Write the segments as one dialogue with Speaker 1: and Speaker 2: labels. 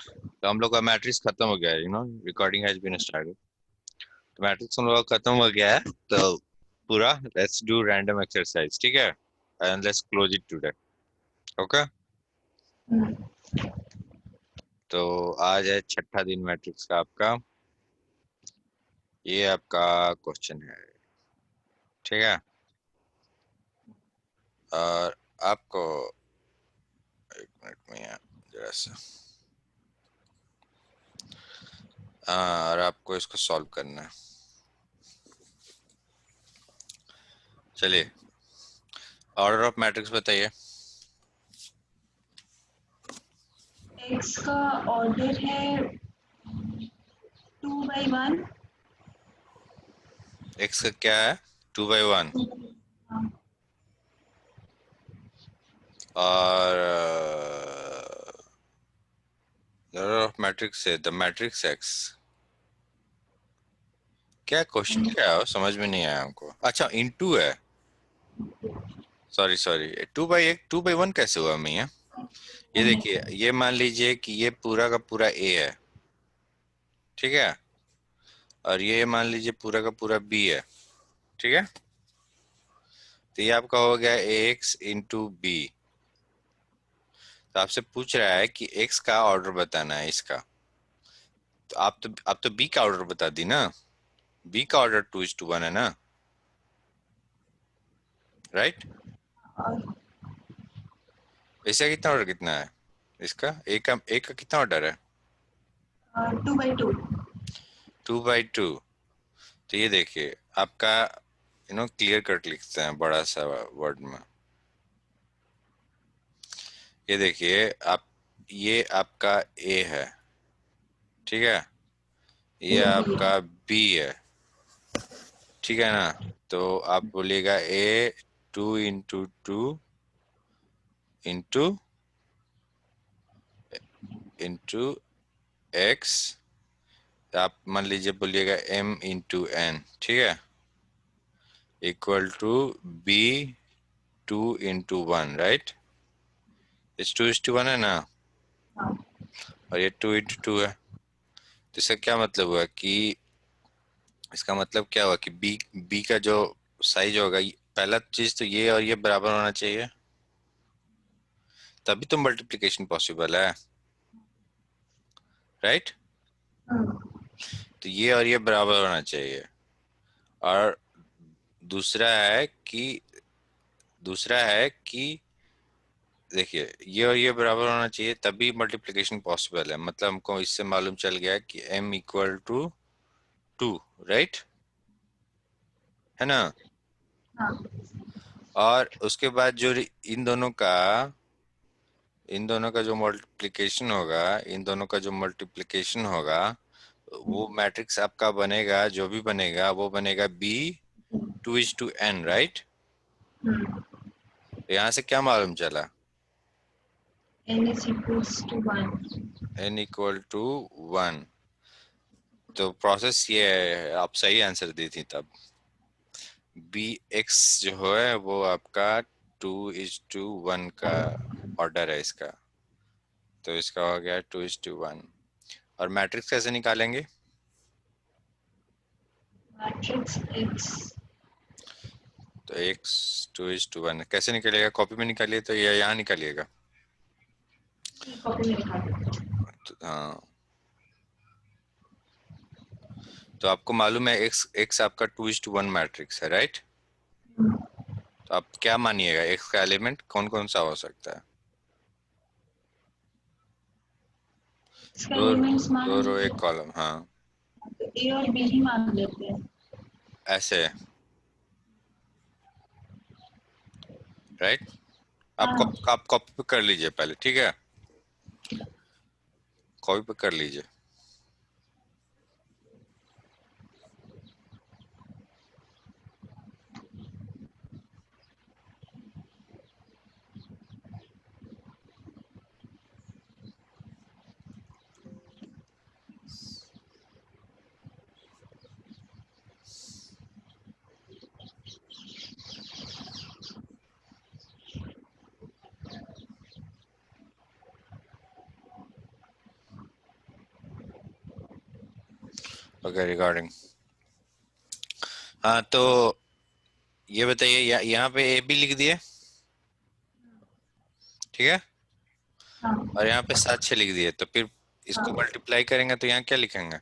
Speaker 1: तो हम लोग का मैट्रिक्स खत्म हो गया है, रिकॉर्डिंग हैज बीन स्टार्टेड। तो मैट्रिक्स हम लोग का खत्म हो गया है। तो पूरा लेट्स डू रैंडम एक्सरसाइज, ठीक है, and let's close it today. Okay. तो आज है छठा दिन मैट्रिक्स का आपका। ये आपका क्वेश्चन है, ठीक है। और आपको एक मिनट में यहाँ जरा सा, हाँ, और आपको इसको सॉल्व करना है। चलिए, ऑर्डर ऑफ मैट्रिक्स बताइए।
Speaker 2: एक्स का ऑर्डर है 2/1।
Speaker 1: एक्स का क्या है? 2/1। और ऑर्डर ऑफ मैट्रिक्स है द मैट्रिक्स एक्स। क्या क्वेश्चन क्या है, समझ में नहीं आया हमको। अच्छा, इनटू है। सॉरी सॉरी, 2/1 कैसे हुआ मैं? ये देखिए, ये मान लीजिए कि ये पूरा का पूरा ए है, ठीक है, और ये मान लीजिए पूरा का पूरा बी है, ठीक है। तो ये आपका हो गया एक्स इंटू बी। तो आपसे पूछ रहा है कि एक्स का ऑर्डर बताना है इसका। तो आप तो बी का ऑर्डर बता दी ना। बी का ऑर्डर 2:1 है ना, राइट। इसका कितना ऑर्डर कितना है? इसका एक का कितना ऑर्डर है?
Speaker 2: 2/2।
Speaker 1: 2/2। तो ये देखिए आपका, क्लियर कट लिखते हैं बड़ा सा वर्ड में। ये देखिए आप, ये आपका ए है, ठीक है, ये आपका बी है, ठीक है ना। तो आप बोलिएगा ए 2 इंटू 2 इंटू एक्स। आप मान लीजिए बोलिएगा एम इंटू एन, ठीक है, इक्वल टू बी 2:1, राइट। इस 2:1 है ना, और ये 2:2 है। तो इसका क्या मतलब हुआ कि, इसका मतलब क्या हुआ कि बी बी का जो साइज होगा, पहला चीज तो ये और ये बराबर होना चाहिए, तभी तो मल्टीप्लिकेशन पॉसिबल है, राइट। तो ये और ये बराबर होना चाहिए। और दूसरा है कि देखिए, ये और ये बराबर होना चाहिए तभी मल्टीप्लिकेशन पॉसिबल है। मतलब हमको इससे मालूम चल गया कि m = 2, राइट, है ना। और उसके बाद जो इन दोनों का जो मल्टीप्लिकेशन होगा, वो मैट्रिक्स आपका बनेगा, जो भी बनेगा वो बनेगा बी 2:n, राइट। तो यहाँ से क्या मालूम चला? n = 1। तो प्रोसेस ये है, आप सही आंसर दी थी तब। बी एक्स जो है वो आपका 2:1 का ऑर्डर है इसका। तो इसका हो गया 2:1। और मैट्रिक्स कैसे निकालेंगे?
Speaker 2: मैट्रिक्स एक्स
Speaker 1: तो एक्स 2:1 कैसे निकलेगा? कॉपी में निकालिए तो, या यहाँ निकालिएगा?
Speaker 2: कॉपी में निकाल।
Speaker 1: तो, हाँ, तो आपको मालूम है एक्स एक्स आपका 2:1 मैट्रिक्स है, राइट। तो आप क्या मानिएगा, एक्स का एलिमेंट कौन कौन सा हो सकता है?
Speaker 2: इसका
Speaker 1: दो
Speaker 2: एलिमेंट्स मान
Speaker 1: दो रो
Speaker 2: लीजिए,
Speaker 1: एक कॉलम, हाँ,
Speaker 2: तो ए और बी ही मान लेते हैं।
Speaker 1: ऐसे, राइट।
Speaker 2: हाँ।
Speaker 1: आप कॉपी पे कर लीजिए पहले, ठीक है, कॉपी पे कर लीजिए। Okay regarding. हाँ तो ये बताइए, यहाँ पे ए बी लिख दिए, ठीक है,
Speaker 2: हाँ
Speaker 1: और यहाँ पे 7 6 लिख दिए, तो फिर इसको
Speaker 2: हाँ।
Speaker 1: मल्टीप्लाई करेंगे तो यहाँ क्या लिखेंगे?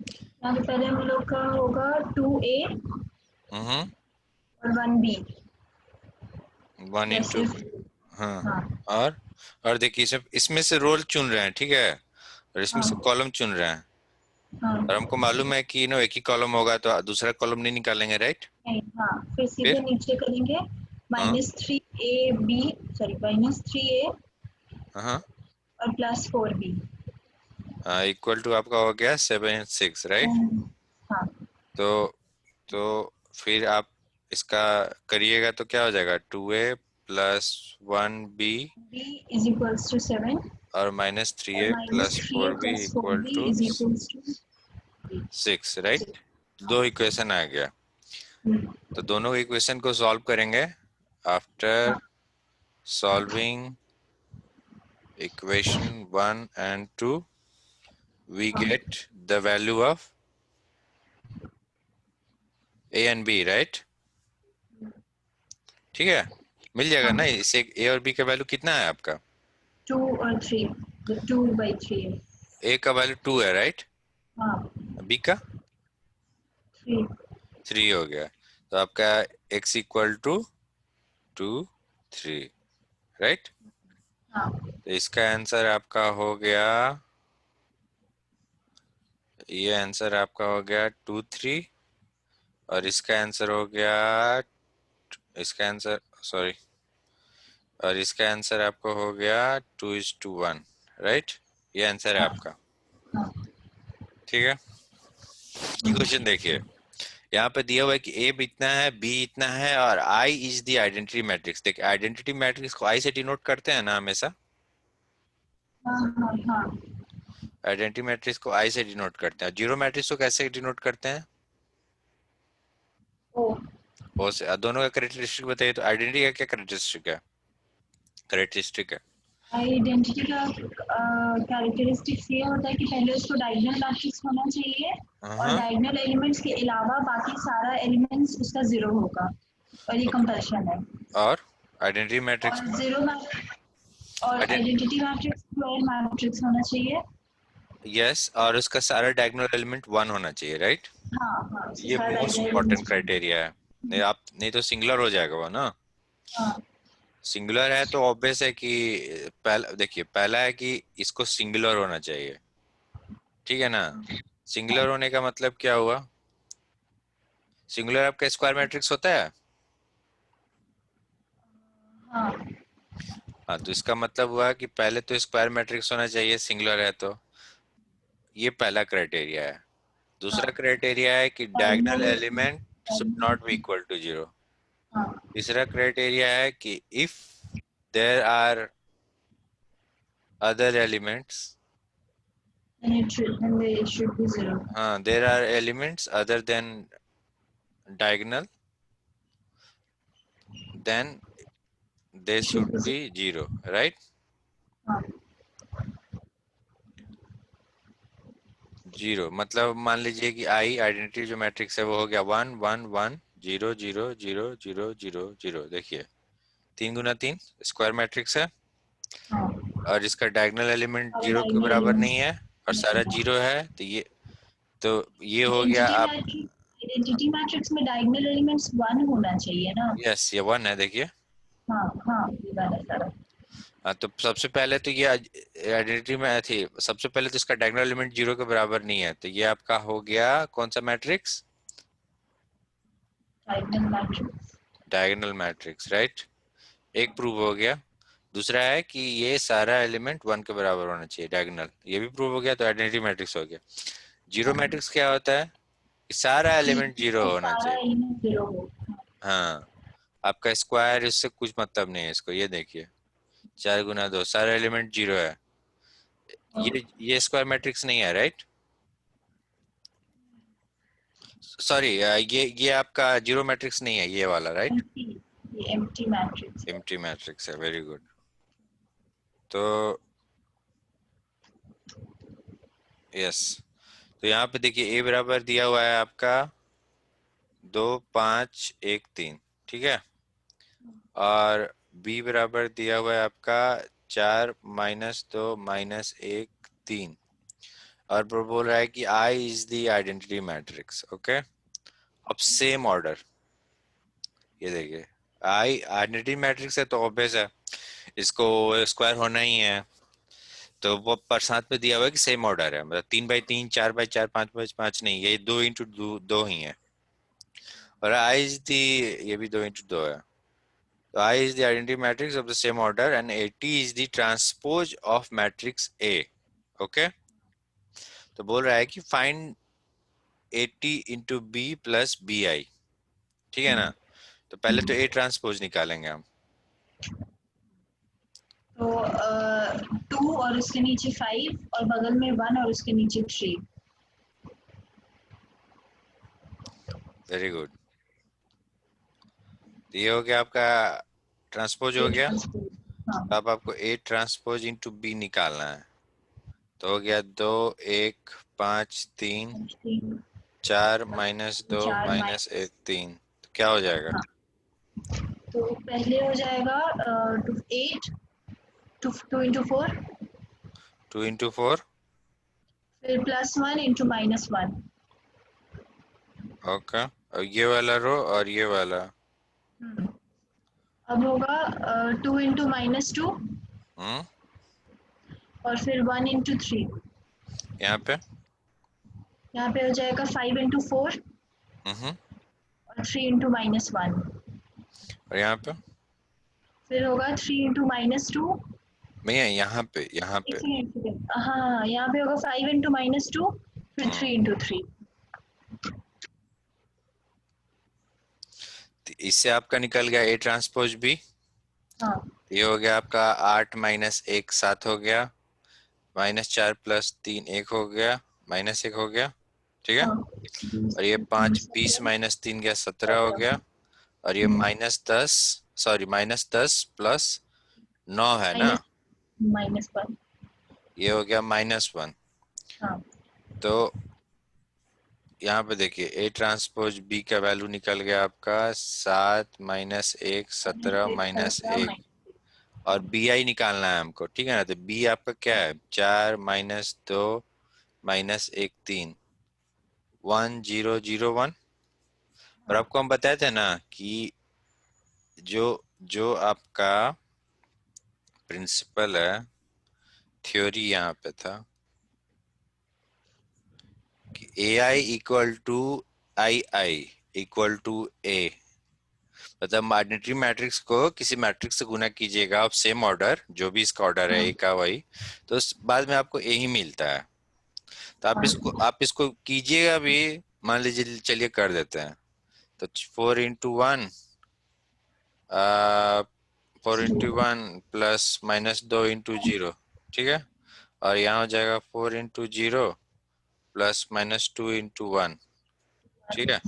Speaker 2: यहाँ पे पहले हम लोग का होगा 2A
Speaker 1: हम्म।
Speaker 2: और 1B।
Speaker 1: 1 into।
Speaker 2: जैसे
Speaker 1: हाँ।
Speaker 2: हाँ
Speaker 1: और और देखिए सब इसमें से रोल चुन रहे हैं, ठीक है, और इसमें से
Speaker 2: हाँ
Speaker 1: कॉलम चुन रहे हैं, और
Speaker 2: हाँ।
Speaker 1: हमको मालूम है कि एक ही कॉलम होगा तो दूसरा कॉलम नहीं निकालेंगे, राइट?
Speaker 2: नहीं हाँ, फिर सीधे
Speaker 1: फिर
Speaker 2: नीचे करेंगे।
Speaker 1: हाँ
Speaker 2: -3AB, सॉरी -3A
Speaker 1: हाँ
Speaker 2: और +4B।
Speaker 1: हाँ, इक्वल टू आपका हो गया 7 6, राइट?
Speaker 2: हाँ
Speaker 1: तो तो फिर आप इसका करिएगा तो क्या हो जाएगा, 2A+1B
Speaker 2: B is equals to 7
Speaker 1: और -3A
Speaker 2: और
Speaker 1: plus four
Speaker 2: -3A
Speaker 1: B
Speaker 2: +
Speaker 1: equal
Speaker 2: 4B
Speaker 1: two
Speaker 2: is equals to
Speaker 1: 6,
Speaker 2: 6।
Speaker 1: Right? दो इक्वेशन आ गया। तो दोनों इक्वेशन को सॉल्व करेंगे। आफ्टर
Speaker 2: हाँ
Speaker 1: सॉल्विंग इक्वेशन 1 and 2 we
Speaker 2: हाँ
Speaker 1: get the value of A and B, right? ठीक है, मिल जाएगा ना,
Speaker 2: हाँ।
Speaker 1: इसे A और B का वैल्यू कितना है आपका?
Speaker 2: 2 और 3, 2/3 है।
Speaker 1: A का वैल्यू 2 है, राइट?
Speaker 2: हाँ
Speaker 1: B का
Speaker 2: 3।
Speaker 1: 3 हो गया, तो आपका x इक्वल टू 2 3, राइट?
Speaker 2: हाँ
Speaker 1: तो इसका आंसर आपका हो गया, ये आंसर आपका हो गया 2 3, और इसका आंसर हो गया, इसका आंसर सॉरी, और इसका आंसर आपको हो गया 2:1, राइट? ये आंसर है
Speaker 2: हाँ
Speaker 1: आपका,
Speaker 2: हाँ।
Speaker 1: ठीक है। ये क्वेश्चन देखिए, यहाँ पे दिया हुआ है कि ए इतना है, बी इतना है, और आई इज द आइडेंटिटी मैट्रिक्स। देखिए आइडेंटिटी मैट्रिक्स को आई से डिनोट करते हैं ना हमेशा,
Speaker 2: हाँ हाँ हाँ।
Speaker 1: आइडेंटिटी मैट्रिक्स को आई से डिनोट करते हैं। जीरो मैट्रिक्स को कैसे डिनोट करते हैं?
Speaker 2: ओ
Speaker 1: वो से दोनों का करेक्टरिस्टिक बताइए, तो आइडेंटिटी का क्या करेक्टरिस्टिक है? करेक्टरिस्टिक है
Speaker 2: आइडेंटिटी का कैरेक्टरिस्टिक्स ये होता है कि पहले उसको डायगोनल मैट्रिक्स होना चाहिए और
Speaker 1: हाँ,
Speaker 2: डायगोनल एलिमेंट्स के अलावा बाकी सारा एलिमेंट्स उसका जीरो होगा, और ये
Speaker 1: ओके,
Speaker 2: कंपल्शन है।
Speaker 1: और आइडेंटिटी मैट्रिक्स
Speaker 2: और
Speaker 1: में
Speaker 2: जीरो और आइडेंटिटी मैट्रिक्स स्क्वायर मैट्रिक्स होना चाहिए।
Speaker 1: यस, और उसका सारा डायगोनल एलिमेंट 1 होना चाहिए, राइट?
Speaker 2: हाँ हाँ, उसके
Speaker 1: ये
Speaker 2: सारा
Speaker 1: most
Speaker 2: diagonal
Speaker 1: important
Speaker 2: elements.
Speaker 1: Criteria है, नहीं तो सिंगुलर हो जाएगा वो ना।
Speaker 2: हाँ
Speaker 1: सिंगुलर है तो ऑब्वियस है कि पहला देखिए, पहला है कि इसको सिंगुलर होना चाहिए, ठीक है ना। सिंगुलर होने का मतलब क्या हुआ? सिंगुलर आपका स्क्वायर मैट्रिक्स होता है।
Speaker 2: हाँ
Speaker 1: हाँ, तो इसका मतलब हुआ कि पहले तो स्क्वायर मैट्रिक्स होना चाहिए, सिंगुलर है तो। ये पहला क्राइटेरिया है। दूसरा
Speaker 2: हाँ।
Speaker 1: क्राइटेरिया है कि diagonal
Speaker 2: diagonal
Speaker 1: element should not be equal to zero.
Speaker 2: हाँ।
Speaker 1: तीसरा क्राइटेरिया है कि if there are other elements,
Speaker 2: And they should be zero.
Speaker 1: हाँ there are elements other than diagonal, then they
Speaker 2: Should
Speaker 1: should
Speaker 2: be
Speaker 1: be
Speaker 2: zero.
Speaker 1: Zero, right?
Speaker 2: हाँ
Speaker 1: zero मतलब मान लीजिए कि आई आइडेंटिटी जो मैट्रिक्स है वो हो गया 1 1 1 0 0 0 0 0 0। देखिए 3 × 3 स्क्वायर मैट्रिक्स है,
Speaker 2: हाँ।
Speaker 1: और इसका डायगोनल एलिमेंट
Speaker 2: और
Speaker 1: जीरो के
Speaker 2: डायगोनल
Speaker 1: बराबर
Speaker 2: एलिमेंट्स
Speaker 1: नहीं है, और सारा
Speaker 2: नहीं है।
Speaker 1: जीरो है, तो ये हो गया
Speaker 2: आइडेंटिटी
Speaker 1: आप।
Speaker 2: मैट्रिक्स, आइडेंटिटी मैट्रिक्स में डायगोनल एलिमेंट्स 1 होना चाहिए ना।
Speaker 1: यस, ये 1 है, देखिए।
Speaker 2: हाँ हाँ, ये वाला सारा।
Speaker 1: हाँ, तो सबसे पहले तो ये आइडेंटिटी में थी, सबसे पहले तो इसका डायगोनल एलिमेंट जीरो के बराबर नहीं है, तो ये आपका हो गया कौन सा matrix?
Speaker 2: Diagonal matrix.
Speaker 1: Diagonal matrix, right? एक प्रूव हो गया। दूसरा है कि ये सारा एलिमेंट 1 के बराबर होना चाहिए डायगोनल, ये भी प्रूव हो गया, तो आइडेंटिटी मैट्रिक्स हो गया। जीरो
Speaker 2: हाँ,
Speaker 1: मैट्रिक्स क्या होता है? कि सारा
Speaker 2: कि
Speaker 1: एलिमेंट जीरो
Speaker 2: इसका
Speaker 1: होना
Speaker 2: सारा
Speaker 1: चाहिए।
Speaker 2: एलिमेंट जीरो हो।
Speaker 1: हाँ, आपका स्क्वायर इससे कुछ मतलब नहीं है, इसको ये देखिए, 4 × 2 सारा एलिमेंट जीरो है।
Speaker 2: हाँ,
Speaker 1: ये स्क्वायर मैट्रिक्स नहीं है, राइट? सॉरी, ये आपका जीरो मैट्रिक्स नहीं है, ये वाला, राइट?
Speaker 2: एम्प्टी, ये एम्प्टी मैट्रिक्स है।
Speaker 1: एम्प्टी मैट्रिक्स है, वेरी गुड। तो यस, तो यहाँ पे देखिए ए बराबर दिया हुआ है आपका 2 5 1 3, ठीक है। और बी बराबर दिया हुआ है आपका 4 - 2 - 1 3। और वो बोल रहा है कि I is the identity matrix. Okay, अब सेम ऑर्डर, ये देखिए आई आइडेंटिटी मैट्रिक्स है तो ऑब्वियस है इसको स्क्वायर होना ही है। तो वो पर साथ में दिया हुआ है कि सेम ऑर्डर है, मतलब 3 बाई 3, 4 बाई 4, 5 बाई 5 नहीं, ये 2 इंटू 2 ही है। और आई इज दी, ये भी 2 इंटू 2 है। तो I is the identity matrix of the same order and 80 is the transpose of matrix A. Okay, तो बोल रहा है कि find 80 into B plus B I, ठीक है ना। तो पहले तो ए ट्रांसपोज निकालेंगे हम।
Speaker 2: तो 2 और उसके नीचे 5 और बगल में 1 और उसके नीचे 3।
Speaker 1: वेरी गुड, तो ये हो गया आपका ट्रांसपोज हो गया।
Speaker 2: हाँ,
Speaker 1: अब आपको ए ट्रांसपोज इंटू बी निकालना है। तो हो गया 2 1 5 3
Speaker 2: 3
Speaker 1: 4 - 2
Speaker 2: 4
Speaker 1: - 1 3, तो क्या हो जाएगा?
Speaker 2: हाँ, तो पहले हो जाएगा 8, 2 इंटू 4,
Speaker 1: 2 इंटू 4।
Speaker 2: फिर +1 इंटू -1।
Speaker 1: ओके, और ये वाला रो और ये वाला।
Speaker 2: अब होगा 2 इंटू -2
Speaker 1: हम्म,
Speaker 2: और फिर 1 इंटू 3।
Speaker 1: यहाँ पे।
Speaker 2: यहाँ पे हो जाएगा 5 इंटू 4
Speaker 1: हम्म,
Speaker 2: और 3 इंटू -1।
Speaker 1: और यहाँ पे
Speaker 2: फिर होगा 3 इंटू -2।
Speaker 1: भैया, यहाँ
Speaker 2: एक
Speaker 1: पे।
Speaker 2: सेकेंड, हाँ, यहाँ पे होगा 5 इंटू -2 फिर
Speaker 1: हम्म,
Speaker 2: 3 इंटू 3।
Speaker 1: तो इससे आपका निकल गया ए ट्रांसपोज बी।
Speaker 2: हाँ,
Speaker 1: ये हो गया आपका 8 - 1 7 हो गया, -4 + 3 1 हो गया, -1 हो गया, ठीक है।
Speaker 2: हाँ,
Speaker 1: और ये 5 20 - 3 गया 17 हो गया। और ये -10, सॉरी -10 + 9 है ना,
Speaker 2: माइनस -1।
Speaker 1: ये हो गया -1।
Speaker 2: हाँ,
Speaker 1: तो यहाँ पे देखिए ए ट्रांसपोज बी का वैल्यू निकल गया आपका 7 - 1 17 -1। और बी आई निकालना है हमको, ठीक है ना। तो बी आपका क्या है? 4 - 2 - 1 3, 1 0 0 1। और आपको हम बताए थे ना कि जो जो आपका प्रिंसिपल है, थ्योरी यहाँ पे था कि A I equal to I equal to A. मतलब आइडेंटिटी मैट्रिक्स को किसी मैट्रिक्स से गुना कीजिएगा आप, सेम ऑर्डर जो भी इसका ऑर्डर है ए का वही, तो बाद में आपको ए ही मिलता है। तो आप इसको कीजिएगा भी। मान लीजिए, चलिए कर देते हैं। तो 4 × 1, 4 × 1 +-2 × 0, ठीक है। और यहाँ हो जाएगा 4 × 0 +-2 × 1, ठीक है।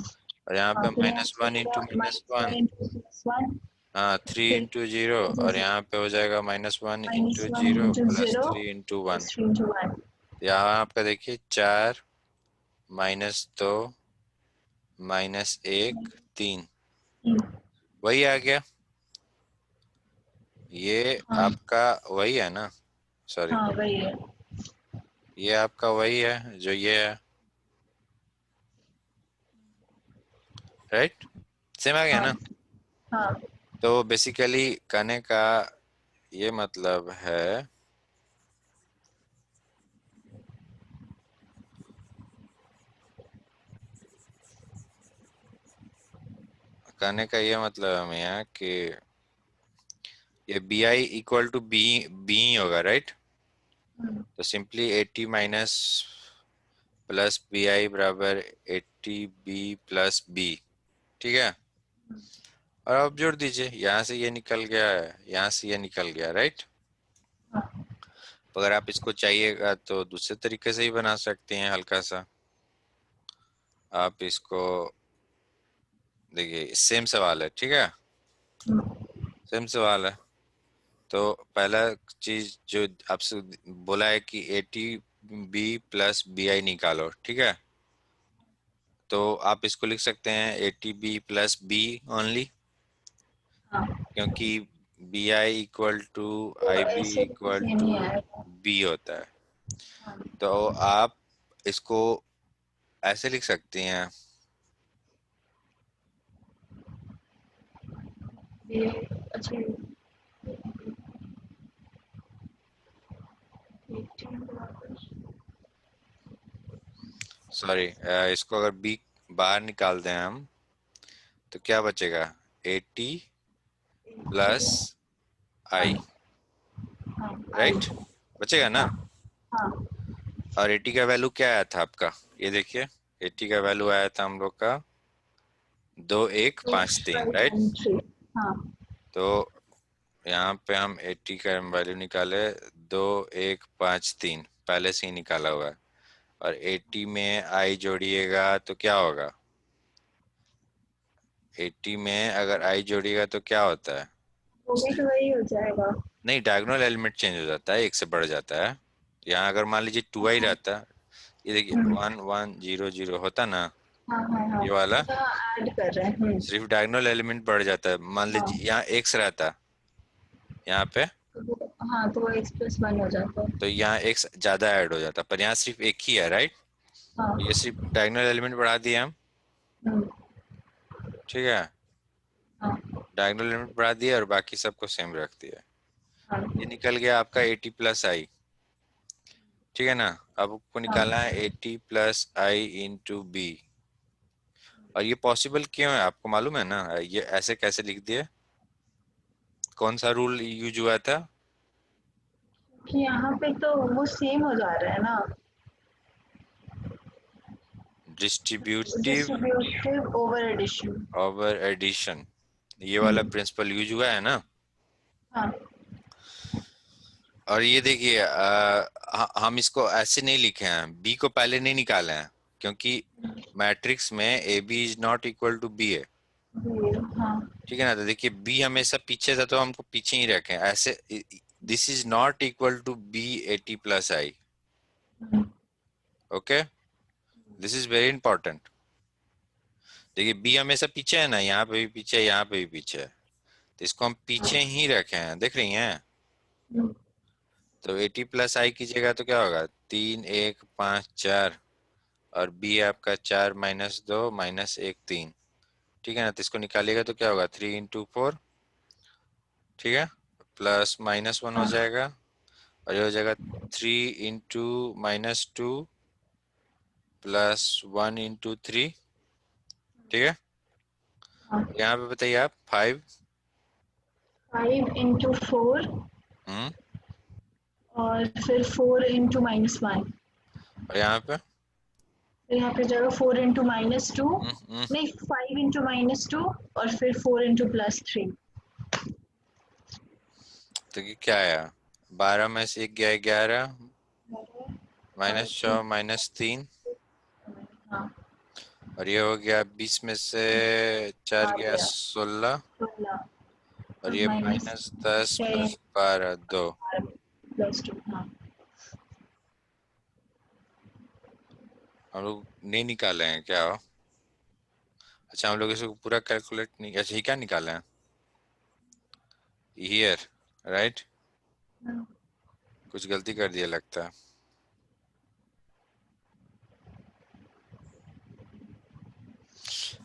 Speaker 1: और यहाँ
Speaker 2: हाँ,
Speaker 1: पे
Speaker 2: फिर यहाँ से
Speaker 1: -1
Speaker 2: होगा
Speaker 1: × -1,
Speaker 2: -1 इंटू +1।
Speaker 1: हाँ, थ्री
Speaker 2: फिर
Speaker 1: इंटू जीरो और यहाँ पे हो जाएगा -1 ×
Speaker 2: -1
Speaker 1: जीरो
Speaker 2: इंटू
Speaker 1: प्लस
Speaker 2: 0
Speaker 1: 3 × 1।
Speaker 2: 3 इंटू 1।
Speaker 1: यहाँ आपका देखिए 4 - 2 -1 3, वही आ गया। ये
Speaker 2: हाँ,
Speaker 1: आपका वही है ना, सॉरी,
Speaker 2: हाँ, वही है।
Speaker 1: ये आपका वही है जो ये है, राइट। सेम आ गया
Speaker 2: हाँ,
Speaker 1: ना।
Speaker 2: हाँ,
Speaker 1: तो बेसिकली कहने का ये मतलब है, कहने का ये मतलब है मियाँ कि ये B I equal to B B ही होगा, राइट। तो simply 80 minus plus B I बराबर 80 बी प्लस बी, ठीक है। और अब जोड़ दीजिए, यहाँ से ये निकल गया है, यहाँ से ये निकल गया, राइट।
Speaker 2: हाँ,
Speaker 1: तो अगर आप इसको चाहिएगा तो दूसरे तरीके से ही बना सकते हैं, हल्का सा। आप इसको देखिए, सेम सवाल है, ठीक है, सेम सवाल है। तो पहला चीज जो आपसे बोला है कि 80 बी प्लस बी आई निकालो, ठीक है। तो आप इसको लिख सकते हैं A T B plus B only,
Speaker 2: हाँ,
Speaker 1: क्योंकि बी आई इक्वल टू
Speaker 2: तो
Speaker 1: आई बी
Speaker 2: ऐसे
Speaker 1: इक्वल
Speaker 2: सेम
Speaker 1: टू
Speaker 2: ही आएगा।
Speaker 1: बी होता है।
Speaker 2: हाँ,
Speaker 1: तो आप इसको ऐसे लिख सकती हैं,
Speaker 2: ये अच्छा, 18 बराबर।
Speaker 1: सॉरी, इसको अगर बी बाहर निकाल दें हम तो क्या बचेगा, ए टी प्लस आई,
Speaker 2: हाँ, हाँ, आई।
Speaker 1: राइट, बचेगा ना।
Speaker 2: हाँ, हाँ,
Speaker 1: और एटी का वैल्यू क्या आया था आपका, ये देखिए, एटी का वैल्यू आया था हम लोग का 2153, राइट।
Speaker 2: 2513। हाँ,
Speaker 1: तो यहाँ पे हम एटी का वैल्यू निकाले, 2153 पहले से ही निकाला हुआ है, और एटी में आई जोड़िएगा तो क्या होगा, एटी में अगर आई जोड़िएगा तो क्या होता है,
Speaker 2: वो भी तो वही हो जाएगा।
Speaker 1: नहीं डायगोनल एलिमेंट चेंज हो जाता है, एक से बढ़ जाता है। यहाँ अगर मान लीजिए टू आई
Speaker 2: हाँ,
Speaker 1: रहता, ये देखिए
Speaker 2: हम्म,
Speaker 1: 1100 होता ना,
Speaker 2: हाँ, हाँ, हाँ,
Speaker 1: ये वाला
Speaker 2: तो ऐड कर रहे हैं।
Speaker 1: सिर्फ डायगोनल एलिमेंट बढ़ जाता है। मान लीजिए
Speaker 2: हाँ,
Speaker 1: यहाँ एक्स रहता, यहाँ पे,
Speaker 2: हाँ, तो वो एक्स+1 हो जाता है।
Speaker 1: तो यहाँ एक्स ज्यादा ऐड हो जाता, पर यहाँ सिर्फ एक ही है, राइट। ये
Speaker 2: हाँ,
Speaker 1: सिर्फ डायगोनल एलिमेंट बढ़ा दिए हम,
Speaker 2: हम्म,
Speaker 1: ठीक है,
Speaker 2: हाँ,
Speaker 1: डायगोनल एलिमेंट बढ़ा दिए और बाकी सबको सेम रख दिया।
Speaker 2: हाँ,
Speaker 1: ये निकल गया आपका एटी प्लस आई, ठीक है ना। अब आपको निकालना
Speaker 2: हाँ,
Speaker 1: है एटी प्लस आई इंटू बी, और ये पॉसिबल क्यों है आपको मालूम है ना, ये ऐसे कैसे लिख दिए, कौन सा रूल यूज हुआ था,
Speaker 2: कि यहाँ पे तो वो सेम हो जा रहा है ना,
Speaker 1: distributive
Speaker 2: distributive over addition.
Speaker 1: Over addition, ये वाला
Speaker 2: हम्म,
Speaker 1: प्रिंसिपल यूज हुआ है ना।
Speaker 2: हाँ,
Speaker 1: और ये देखिए, हम इसको ऐसे नहीं लिखे हैं, बी को पहले नहीं निकाले हैं, क्योंकि मैट्रिक्स में A B is not equal to B है,
Speaker 2: ये, हाँ,
Speaker 1: ठीक है ना। तो देखिए बी हमेशा पीछे था तो हमको पीछे ही रखें ऐसे, this is not equal to B AT plus I,
Speaker 2: hmm,
Speaker 1: okay, this is very important. देखिए बी हमेशा पीछे है ना, यहाँ पे भी पीछे है, यहाँ पे भी पीछे है, तो इसको हम
Speaker 2: हाँ,
Speaker 1: पीछे ही रखे हैं, देख रही हैं।
Speaker 2: हम्म,
Speaker 1: तो एटी प्लस आई कीजिएगा तो क्या होगा, 3 1 5 4, और बी है आपका 4 - 2 - 1 3, ठीक है ना। तो इसको निकालिएगा तो क्या होगा, 3 × 4, ठीक है, प्लस -1 हो
Speaker 2: हाँ,
Speaker 1: जाएगा, और ये हो जाएगा 3 × -2 +1 × 3, ठीक है।
Speaker 2: हाँ,
Speaker 1: यहाँ पे बताइए आप 5,
Speaker 2: 5 × 4
Speaker 1: हम्म,
Speaker 2: और फिर 4 × -1।
Speaker 1: और यहाँ पे,
Speaker 2: फिर यहाँ पे जाएगा 4 × -2,
Speaker 1: हम्म, हम्म,
Speaker 2: नहीं 5 × -2 और फिर 4 × +3।
Speaker 1: तो ये क्या आया, 12 में से एक गया 11,
Speaker 2: और
Speaker 1: -4 -3,
Speaker 2: हाँ,
Speaker 1: और ये हो गया 20 में से 4
Speaker 2: आ
Speaker 1: गया
Speaker 2: गया
Speaker 1: 16,
Speaker 2: 16
Speaker 1: और
Speaker 2: और
Speaker 1: ये
Speaker 2: माइनस
Speaker 1: -10
Speaker 2: 6
Speaker 1: + 12 2,
Speaker 2: +2। हाँ,
Speaker 1: हम लोग नहीं निकाले हैं क्या, अच्छा हम लोग इसको पूरा कैलकुलेट नहीं, अच्छा ये क्या निकाले हैं, ईयर, राइट, कुछ गलती कर दिया लगता है।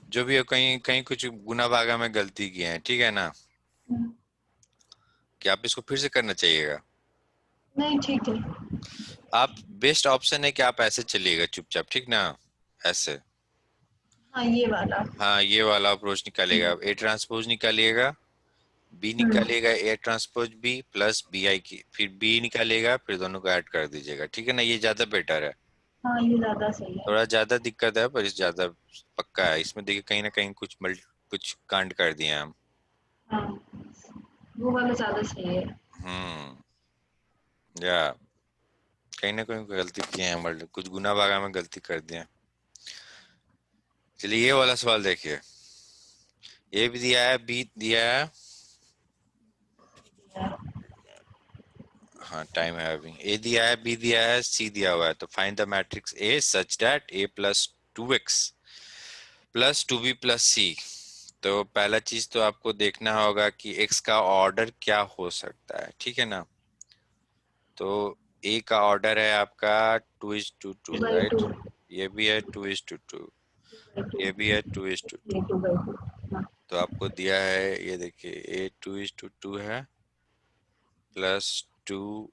Speaker 1: जो भी हो, कहीं कहीं कुछ गुना भागा में गलती की है, ठीक है ना, कि आप इसको फिर से करना चाहिएगा।
Speaker 2: नहीं ठीक है।
Speaker 1: आप बेस्ट ऑप्शन है कि आप ऐसे चलिएगा चुपचाप, ठीक ना, ऐसे,
Speaker 2: हाँ, ये वाला।
Speaker 1: हाँ ये वाला अप्रोच निकालिएगा, आप ए ट्रांसपोज निकालिएगा, बी निकालिएगा, A transpose B plus B I की, फिर बी निकालिएगा, फिर दोनों को ऐड कर दीजिएगा, ठीक है ना, ये ज्यादा बेटर है।
Speaker 2: हाँ, ये ज्यादा सही है।
Speaker 1: थोड़ा ज्यादा दिक्कत है पर इस ज्यादा पक्का है, इसमें देखिए कहीं ना कहीं कुछ कांड कर दिए हम।
Speaker 2: हाँ, वो वाला ज्यादा सही है।
Speaker 1: हम्म, या कहीं ना कहीं गलती किए हैं, मतलब कुछ गुना भागा में गलती कर दिए हैं। चलिए ये वाला सवाल देखिए, ए भी दिया है, बी दिया है, हाँ टाइम हैविंग, ए दिया है, बी दिया है, सी दिया हुआ है, तो find the matrix A such that A plus 2x plus 2b plus C. तो पहला चीज तो आपको देखना होगा कि x का ऑर्डर क्या हो सकता है, ठीक है ना। तो a का ऑर्डर है आपका 2:2,
Speaker 2: 2/2
Speaker 1: राइट। ये भी है 2:2,
Speaker 2: 2/2
Speaker 1: ये भी है 2:2।
Speaker 2: ये 2/2 हाँ
Speaker 1: तो आपको दिया है, ये देखिए a 2:2 है प्लस 2x,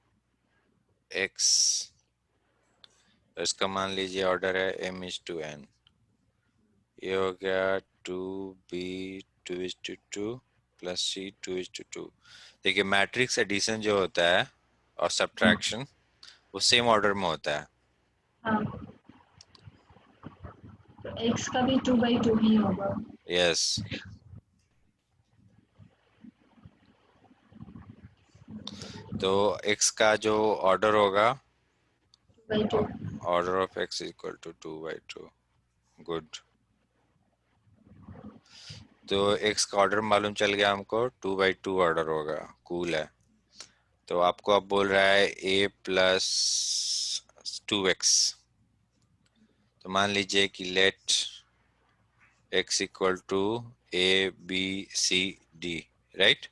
Speaker 1: तो इसका मान लीजिए ऑर्डर है m:n। ये हो गया 2b 2:2 प्लस c 2:2। देखिए मैट्रिक्स एडिशन जो होता है और सब्ट्रैक्शन वो सेम ऑर्डर में होता है।
Speaker 2: हाँ तो x का भी 2/2 ही होगा।
Speaker 1: यस, तो x का जो ऑर्डर होगा,
Speaker 2: 2/2
Speaker 1: order of x equal to 2/2। Good. तो x का ऑर्डर मालूम चल गया हमको, 2/2 ऑर्डर होगा। कूल है। तो आपको अब बोल रहा है a प्लस 2x। तो मान लीजिए कि let x equal to ABCD, right.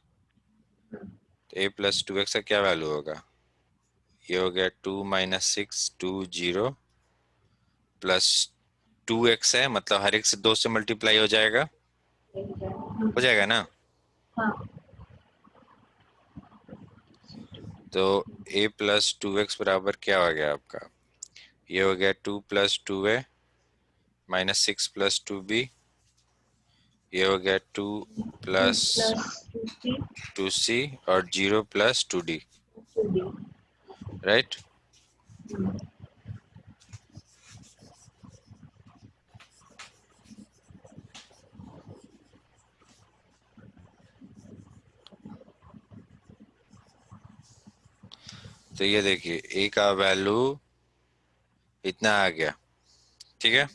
Speaker 1: तो a प्लस 2x का क्या वैल्यू होगा, ये हो गया 2-6 प्लस 2x है, मतलब हर एक से 2 से मल्टीप्लाई हो जाएगा, हो जाएगा ना।
Speaker 2: हाँ
Speaker 1: तो a प्लस 2x बराबर क्या हो गया आपका, ये हो गया 2+2a माइनस 6+2b, ये हो गया 2 प्लस
Speaker 2: प्लस 2c
Speaker 1: 2c और 0+2d,
Speaker 2: 2d
Speaker 1: राइट। तो ये देखिए a का वैल्यू इतना आ गया, ठीक है।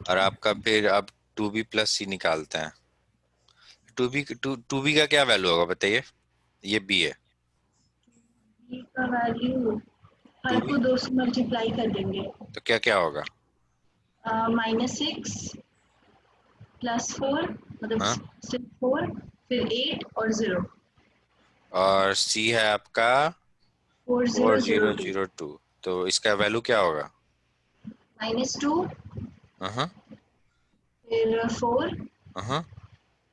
Speaker 1: और आपका फिर अब 2b+c निकालते हैं। 2b का क्या वैल्यू होगा बताइए, ये b है।
Speaker 2: b का वैल्यू हर
Speaker 1: 2b
Speaker 2: को 2 से मल्टीप्लाई कर देंगे।
Speaker 1: तो क्या क्या होगा,
Speaker 2: -6 +4 मतलब
Speaker 1: हाँ।
Speaker 2: 4 फिर 8 और 0
Speaker 1: और c है आपका
Speaker 2: 4002
Speaker 1: 4002, तो इसका वैल्यू क्या होगा।
Speaker 2: -2
Speaker 1: हाँ
Speaker 2: फिर 4
Speaker 1: हाँ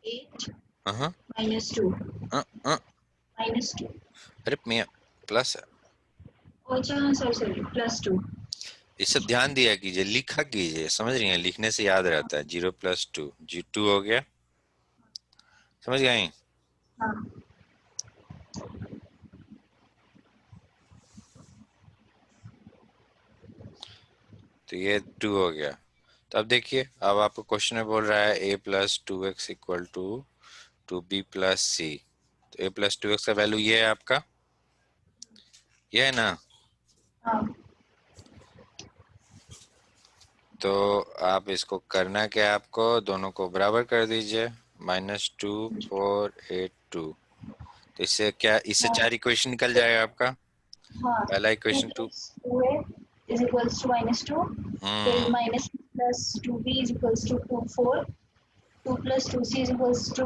Speaker 2: 8
Speaker 1: हाँ
Speaker 2: -2
Speaker 1: हाँ।
Speaker 2: -2
Speaker 1: अरे मैं प्लस है,
Speaker 2: अच्छा हाँ सॉरी सॉरी +2
Speaker 1: ये सब ध्यान दिया कीजिए, लिखा कीजिए, समझ रही हैं, लिखने से याद रहता है। 0+2 G2 हो गया, समझ गए।
Speaker 2: हाँ
Speaker 1: तो ये 2 हो गया। तो अब देखिए, अब आपको क्वेश्चन में बोल रहा है a+2x इक्वल टू 2b+c। तो a+2x का वैल्यू ये है आपका, ये है ना।
Speaker 2: हाँ
Speaker 1: तो आप इसको करना क्या है, आपको दोनों को बराबर कर दीजिए, -2 4 8 2। तो इससे क्या, इससे
Speaker 2: हाँ
Speaker 1: 4 इक्वेशन निकल जाएगा आपका।
Speaker 2: हाँ
Speaker 1: पहला
Speaker 2: 2
Speaker 1: equation 2,
Speaker 2: + 2a is equals to -2 फिर
Speaker 1: hmm,
Speaker 2: -2b is equals to 4 2 + 2c is equals to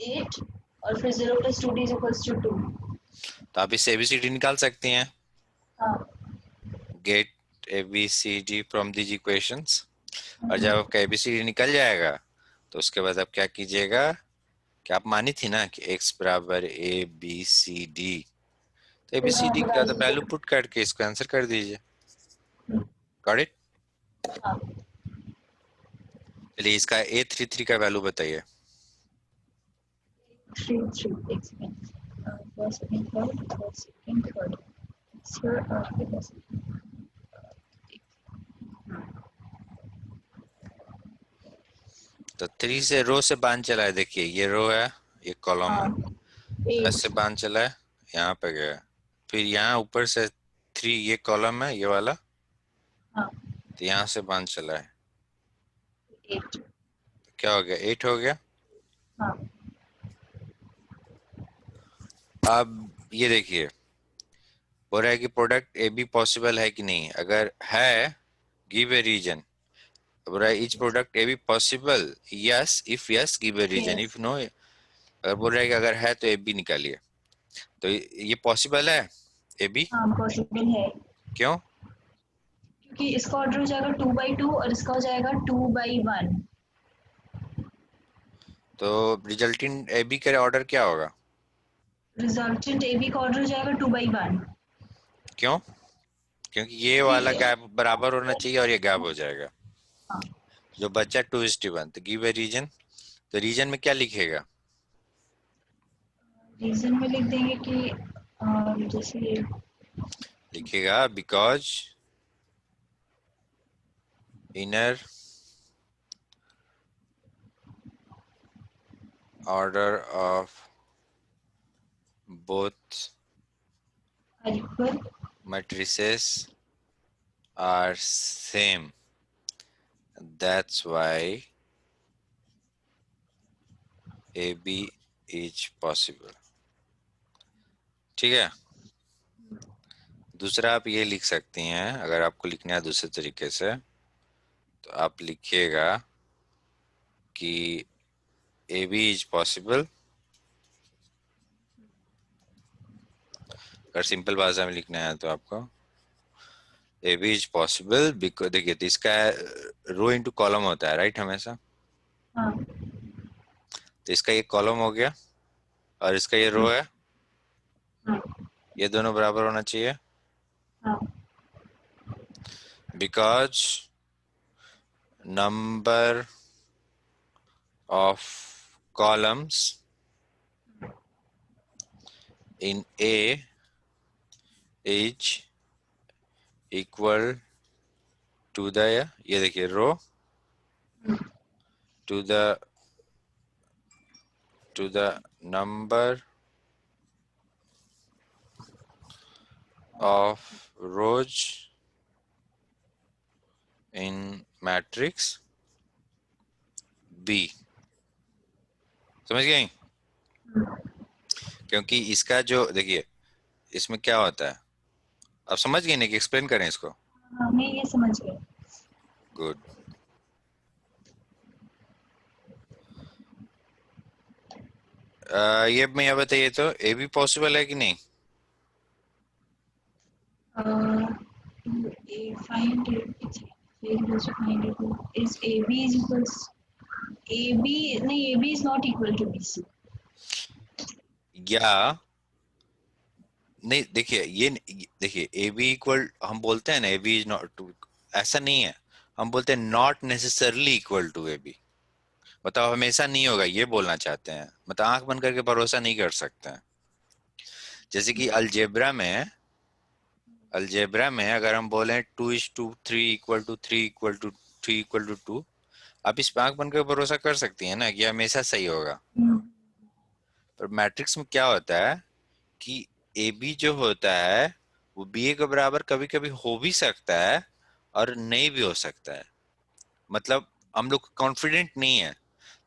Speaker 2: 8 और फिर 0 + 2d इज इक्वल्स टू 2
Speaker 1: तो आप इससे ABCD निकाल सकती हैं।
Speaker 2: हाँ
Speaker 1: get ABCD from these equations. और जब आपका ABCD निकल जाएगा, तो उसके बाद आप क्या कीजिएगा, कि आप मानी थी ना कि x बराबर ABCD, तो
Speaker 2: फिर हाँ
Speaker 1: ABCD का
Speaker 2: डिवाइड
Speaker 1: तो वैल्यू पुट करके इसको आंसर कर दीजिए। Got it.
Speaker 2: हाँ
Speaker 1: चलिए इसका A33 का वैल्यू बताइए।
Speaker 2: 3 3 expense first second third sir
Speaker 1: तो 3 से रो से बांध चला है, देखिए ये रो है, ये कॉलम
Speaker 2: हाँ
Speaker 1: है, तो
Speaker 2: 8
Speaker 1: ऐसे बांध चला है, यहाँ पे गया। फिर यहाँ ऊपर से 3, ये कॉलम है ये वाला,
Speaker 2: हाँ
Speaker 1: तो यहाँ से बांध चला है,
Speaker 2: 8
Speaker 1: तो क्या हो गया, 8 हो गया।
Speaker 2: हाँ
Speaker 1: अब ये देखिए, बोल रहा है कि प्रोडक्ट ए बी पॉसिबल है कि नहीं, अगर है गिव ए रीजन। बोल रहा है each product A B possible, yes if yes give a reason,
Speaker 2: yes.
Speaker 1: If no, अगर बोल रहा है कि अगर है तो ए बी निकालिए। तो ये पॉसिबल है ए बी,
Speaker 2: हाँ पॉसिबल है,
Speaker 1: क्यों?
Speaker 2: क्योंकि इसका ऑर्डर हो जाएगा 2/2 और इसका हो जाएगा 2/1।
Speaker 1: तो रिजल्टिंग ए बी का ऑर्डर क्या होगा?
Speaker 2: रिजल्टेंट ए बी का ऑर्डर हो जाएगा 2/1।
Speaker 1: क्यों? क्योंकि ये वाला
Speaker 2: क्योंकि
Speaker 1: गैप बराबर होना चाहिए और ये गैप हो जाएगा।
Speaker 2: हाँ,
Speaker 1: जो बचा 2:1, तो गिव ए रीजन। तो रीजन में क्या लिखेगा?
Speaker 2: रीजन में लिख देंगे कि जैसे
Speaker 1: लिखेगा because inner order of both
Speaker 2: equal.
Speaker 1: matrices are same, that's why AB is possible। ठीक है। दूसरा आप ये लिख सकती हैं, अगर आपको लिखना है दूसरे तरीके से, तो आप लिखिएगा कि AB is possible। अगर सिंपल भाषा में लिखना है तो आपको AB is possible बिकॉज, देखिए तो इसका रो इंटू कॉलम होता है राइट हमेशा।
Speaker 2: हाँ
Speaker 1: तो इसका ये कॉलम हो गया और इसका ये रो है,
Speaker 2: हाँ
Speaker 1: ये दोनों बराबर होना चाहिए।
Speaker 2: हाँ
Speaker 1: because number of columns in A is equal to the, ये देखिए रो to the number of rows in matrix B। समझ गए? क्योंकि इसका जो देखिए, इसमें क्या होता है, आप समझ गए ना कि एक्सप्लेन करें इसको?
Speaker 2: हाँ, मैं ये समझ गई।
Speaker 1: गुड। ये मैं ये बताइए तो ए भी पॉसिबल है कि नहीं?
Speaker 2: Find it equals to find it is AB is equals AB नहीं AB is not equal to BC।
Speaker 1: या नहीं, देखिए ये देखिए ए बी इक्वल हम बोलते हैं ना, ए बी इज नॉट, ऐसा नहीं है। हम बोलते हैं not necessarily equal to A B, मतलब हमेशा नहीं होगा ये बोलना चाहते हैं, मतलब आंख बंद करके भरोसा नहीं कर सकते हैं। जैसे कि अलजेब्रा में अगर हम बोले 2:3 इक्वल टू 3 इक्वल टू 2, आप इस पे आंख बंद करके भरोसा कर सकती हैं ना कि हमेशा सही होगा। पर मैट्रिक्स में क्या होता है कि ए बी जो होता है वो बी ए के बराबर कभी कभी हो भी सकता है और नहीं भी हो सकता है। मतलब हम लोग कॉन्फिडेंट नहीं है,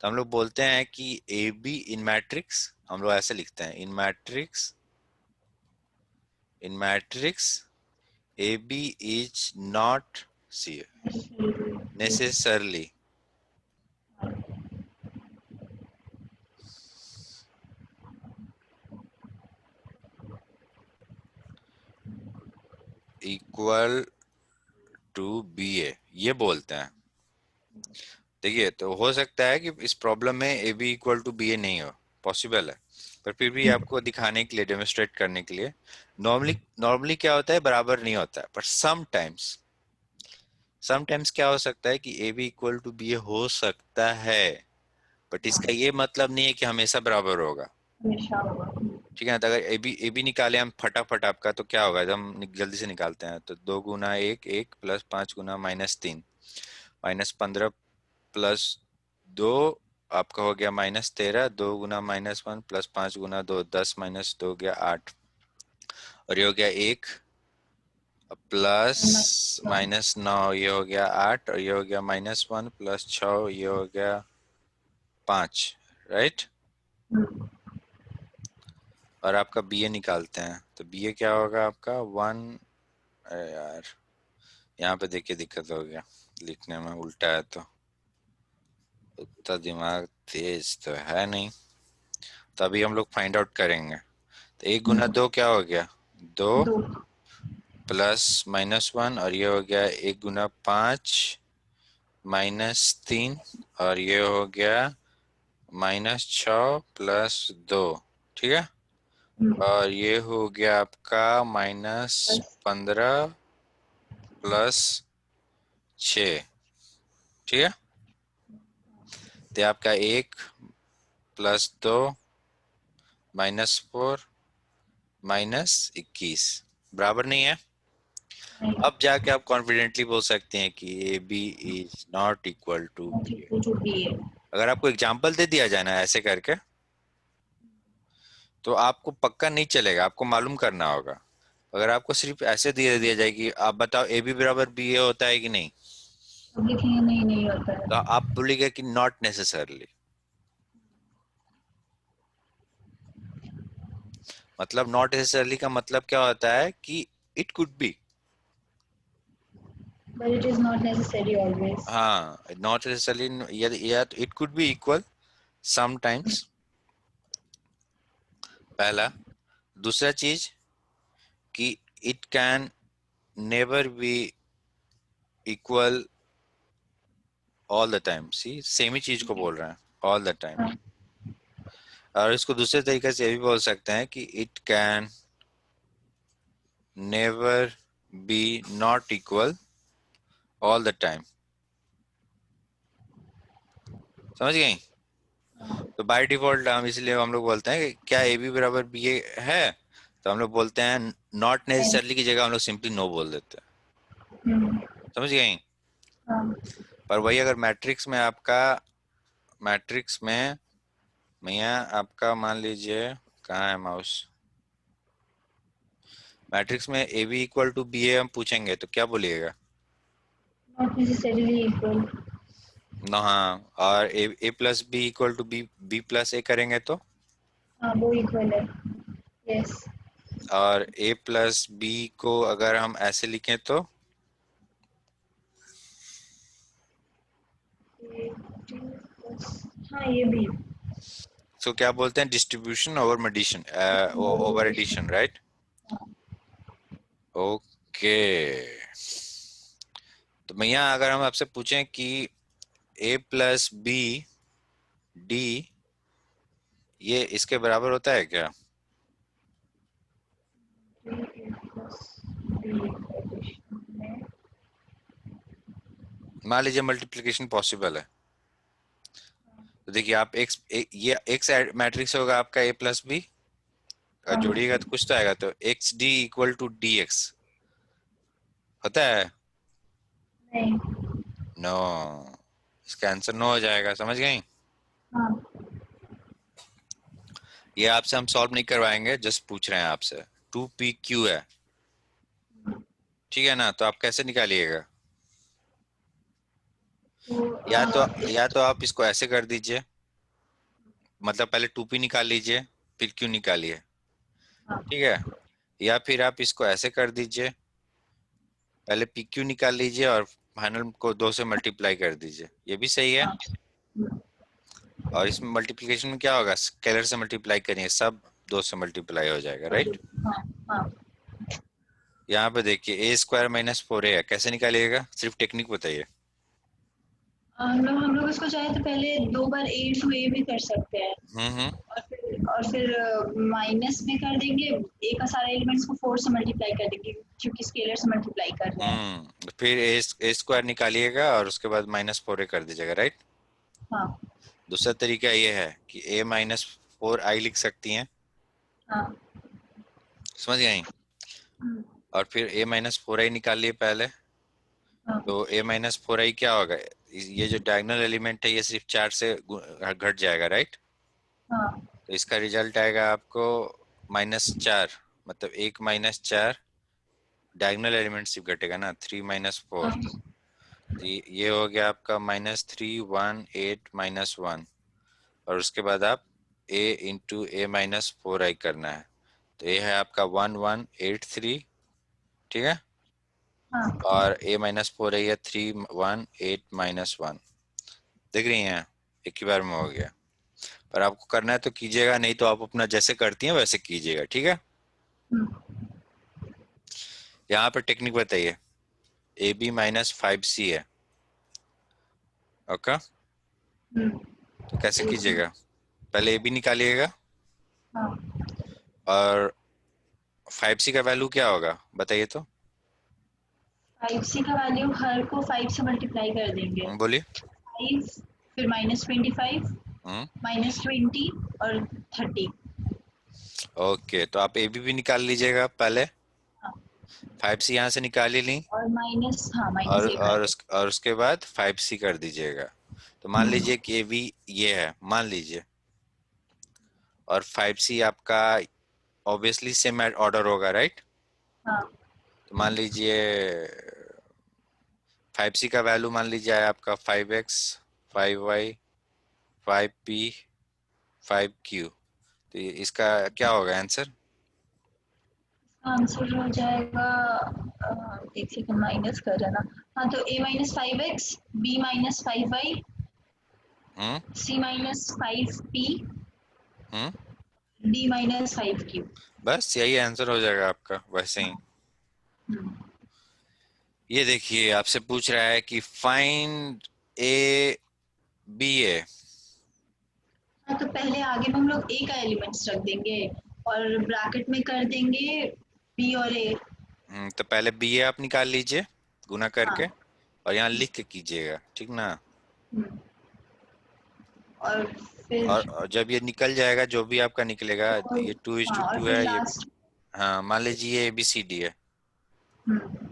Speaker 1: तो हम लोग बोलते हैं कि ए बी इन मैट्रिक्स, हम लोग ऐसे लिखते हैं in matrix A B is not C necessarily equal to B A, ये बोलते हैं। देखिए तो हो सकता है कि इस प्रॉब्लम में A B equal to B A नहीं हो, पॉसिबल है, पर फिर भी आपको दिखाने के लिए, डेमोन्स्ट्रेट करने के लिए, नॉर्मली नॉर्मली क्या होता है बराबर नहीं होता है, पर समटाइम्स क्या हो सकता है कि A B equal to B A हो सकता है, बट इसका ये मतलब नहीं है कि हमेशा बराबर होगा।
Speaker 2: हमेशा होगा।
Speaker 1: ठीक है ना? तो अगर ए बी निकाले हम फटाफट आपका, तो क्या होगा, एकदम जल्दी से निकालते हैं, तो 2 गुना 1 1 प्लस 5 गुना -3 -15 प्लस 2 आपका हो गया -13, 2 गुना -1 प्लस 5 गुना 2 10 -2 गया 8, और ये हो गया 1 प्लस -9 ये हो गया 8, और ये हो गया -1 प्लस 6 ये हो गया 5, राइट? और आपका बी ए निकालते हैं, तो बी ए क्या होगा आपका 1। अरे यार, यहाँ पे देखिए दिक्कत हो गया, लिखने में उल्टा है, तो उतना दिमाग तेज तो है नहीं। तो अभी हम लोग फाइंड आउट करेंगे। तो एक गुना
Speaker 2: हम्म,
Speaker 1: दो क्या हो गया, 2
Speaker 2: 2।
Speaker 1: प्लस -1, और ये हो गया 1 गुना 5 -3, और ये हो गया -6 +2। ठीक है, और ये हो गया आपका
Speaker 2: बस।
Speaker 1: -15 +6। ठीक है, तो ये आपका 1 + 2 -4 -21 बराबर नहीं है।
Speaker 2: नहीं,
Speaker 1: अब जाके आप कॉन्फिडेंटली बोल सकते हैं कि A B is not equal to
Speaker 2: not
Speaker 1: B A.
Speaker 2: Equal to B A.
Speaker 1: अगर आपको एग्जाम्पल दे दिया जाए ना ऐसे करके, तो आपको पक्का नहीं चलेगा, आपको मालूम करना होगा। अगर आपको सिर्फ ऐसे दे दिया जाए कि आप बताओ ए बी बराबर बी ए होता है कि नहीं,
Speaker 2: अब लिखेंगे नहीं, नहीं होता
Speaker 1: तो
Speaker 2: है।
Speaker 1: आप बोलिएगा कि नॉट नेसेसरली। मतलब नॉट नेसेसरली का मतलब क्या होता है कि it could be.
Speaker 2: But it is not necessary always.
Speaker 1: हाँ, नॉट नेसेसरली, या it could be equal sometimes, पहला। दूसरा चीज कि it can never be equal all the time. See, same ही चीज को बोल रहे हैं, ऑल द टाइम।
Speaker 2: हाँ,
Speaker 1: और इसको दूसरे तरीके से ये भी बोल सकते हैं कि it can never B not equal all the time. समझ गई? तो बाय डिफॉल्ट हम इसलिए हम लोग बोलते हैं कि क्या ए बी बराबर बी ए है, तो हम लोग बोलते हैं नॉट
Speaker 2: नहीं।
Speaker 1: नेसेसरली की जगह हम लोग सिंपली नो बोल देते हैं।
Speaker 2: हम्म,
Speaker 1: समझ गई?
Speaker 2: हाँ।
Speaker 1: पर वही अगर मैट्रिक्स में आपका, मैट्रिक्स में भैया आपका मान लीजिए, कहाँ है माउस, मैट्रिक्स में A B equal to B A हम पूछेंगे तो क्या बोलिएगा?
Speaker 2: Not necessarily equal.
Speaker 1: ना, हाँ, और A plus B equal to B, B plus A करेंगे तो,
Speaker 2: हाँ, वो इक्वल है। यस।
Speaker 1: और ए प्लस बी को अगर हम ऐसे लिखें तो
Speaker 2: हाँ, ये भी।
Speaker 1: तो क्या बोलते हैं, distribution over addition, over addition, right? Okay. तो भैया अगर हम आपसे पूछें कि ए प्लस बी डी, ये इसके बराबर होता है क्या? मान लीजिए मल्टीप्लिकेशन पॉसिबल है, तो देखिए आप ये एक्स मैट्रिक्स होगा आपका ए प्लस बी, जोड़िएगा तो कुछ तो आएगा, तो X D equal to D X होता है।
Speaker 2: नहीं।
Speaker 1: नो, इसका आंसर नो हो जाएगा। समझ गई?
Speaker 2: हाँ।
Speaker 1: ये आपसे हम सॉल्व नहीं करवाएंगे, जस्ट पूछ रहे हैं आपसे। 2p q है, ठीक है ना, तो आप कैसे निकालिएगा?
Speaker 2: तो
Speaker 1: या तो आप इसको ऐसे कर दीजिए, मतलब पहले 2p निकाल लीजिए, फिर q निकालिए,
Speaker 2: हाँ,
Speaker 1: ठीक है। या फिर आप इसको ऐसे कर दीजिए, पहले पी क्यू निकाल लीजिए और फाइनल को 2 से मल्टीप्लाई कर दीजिए, ये भी सही है।
Speaker 2: हाँ,
Speaker 1: और इसमें मल्टीप्लिकेशन में क्या होगा, स्केलर से मल्टीप्लाई करिए, सब 2 से मल्टीप्लाई हो जाएगा, राइट?
Speaker 2: हाँ, हाँ।
Speaker 1: यहाँ पे देखिए a² - 4a है, कैसे निकालिएगा, सिर्फ टेक्निक बताइए।
Speaker 2: हम लोग इसको चाहे तो पहले 2 बार ए टू ए भी कर सकते हैं।
Speaker 1: हम्म।
Speaker 2: और फिर माइनस में कर देंगे। ए का सारा एलिमेंट्स को 4 से मल्टीप्लाई कर देंगे, क्योंकि स्केलर से मल्टीप्लाई कर रहे हैं।
Speaker 1: फिर a² निकालिएगा और उसके बाद -4a कर दीजिएगा, राइट?
Speaker 2: हाँ,
Speaker 1: दूसरा तरीका ये है कि a - 4i लिख सकती हैं।
Speaker 2: हाँ।
Speaker 1: समझ गई?
Speaker 2: हम्म,
Speaker 1: और फिर a - 4i निकाल लिए पहले,
Speaker 2: हाँ,
Speaker 1: तो a - 4i क्या होगा, ये जो डायगोनल एलिमेंट है ये सिर्फ 4 से घट जाएगा, राइट?
Speaker 2: हाँ,
Speaker 1: तो इसका रिजल्ट आएगा आपको -4, मतलब 1 - 4, डायगोनल एलिमेंट सिर्फ घटेगा ना, 3 - 4।
Speaker 2: हाँ।
Speaker 1: तो ये हो गया आपका -3 1 8 -1, और उसके बाद आप a into a minus 4i करना है। तो ये है आपका 1183, ठीक है,
Speaker 2: हाँ।
Speaker 1: और a माइनस 4i है 318 माइनस 1। देख रही हैं, एक ही बार में हो गया। पर आपको करना है तो कीजिएगा, नहीं तो आप अपना जैसे करती हैं वैसे कीजिएगा, ठीक है।
Speaker 2: हम्म।
Speaker 1: यहाँ पर टेक्निक बताइए। ए बी माइनस 5c है, ओके।
Speaker 2: हम्म।
Speaker 1: तो कैसे
Speaker 2: एक
Speaker 1: कीजिएगा, पहले ए बी निकालिएगा,
Speaker 2: हाँ,
Speaker 1: और 5c का वैल्यू क्या होगा बताइए तो।
Speaker 2: 5c का वैल्यू हर को 5 से मल्टीप्लाई कर देंगे।
Speaker 1: बोलिए।
Speaker 2: 5, फिर -25,
Speaker 1: हम्म।
Speaker 2: -20 और 30।
Speaker 1: ओके, तो आप ए बी भी निकाल लीजिएगा पहले।
Speaker 2: हाँ,
Speaker 1: 5c यहाँ से निकाल ही ली,
Speaker 2: और माइनस, हाँ माइनस ए कर दे।
Speaker 1: और उसके बाद 5c कर दीजिएगा। तो मान लीजिए कि ए बी ये है, मान लीजिए, और 5c आपका ऑब्वियसली सेम ऑर्डर होगा, राइट।
Speaker 2: हाँ,
Speaker 1: तो मान लीजिए 5c का वैल्यू मान लीजिए है आपका 5x, 5y, 5p, 5q। तो इसका क्या होगा आंसर।
Speaker 2: आंसर हो जाएगा, एक सेकंड माइनस कर रहा ना। हाँ, तो a-5x, b-5y,
Speaker 1: हम्म।
Speaker 2: c-5p,
Speaker 1: हम्म।
Speaker 2: d-5q।
Speaker 1: बस यही आंसर हो जाएगा आपका वैसे ही।
Speaker 2: हम्म।
Speaker 1: ये देखिए आपसे पूछ रहा है कि फाइंड ए बी ए।
Speaker 2: हाँ, तो पहले आगे में हम लोग a का एलिमेंट्स रख देंगे और ब्रैकेट में कर देंगे b और a।
Speaker 1: तो पहले बी ए आप निकाल लीजिए गुना
Speaker 2: हाँ।
Speaker 1: करके, और यहाँ लिख के कीजिएगा, ठीक ना।
Speaker 2: हम्म, और फिर
Speaker 1: और जब ये निकल जाएगा, जो भी आपका निकलेगा,
Speaker 2: और
Speaker 1: ये टू इज टू
Speaker 2: हाँ, और
Speaker 1: टू
Speaker 2: फिर
Speaker 1: है ये।
Speaker 2: लास्ट।
Speaker 1: हाँ, मान लीजिए ये ए बी सी डी है,
Speaker 2: हम्म।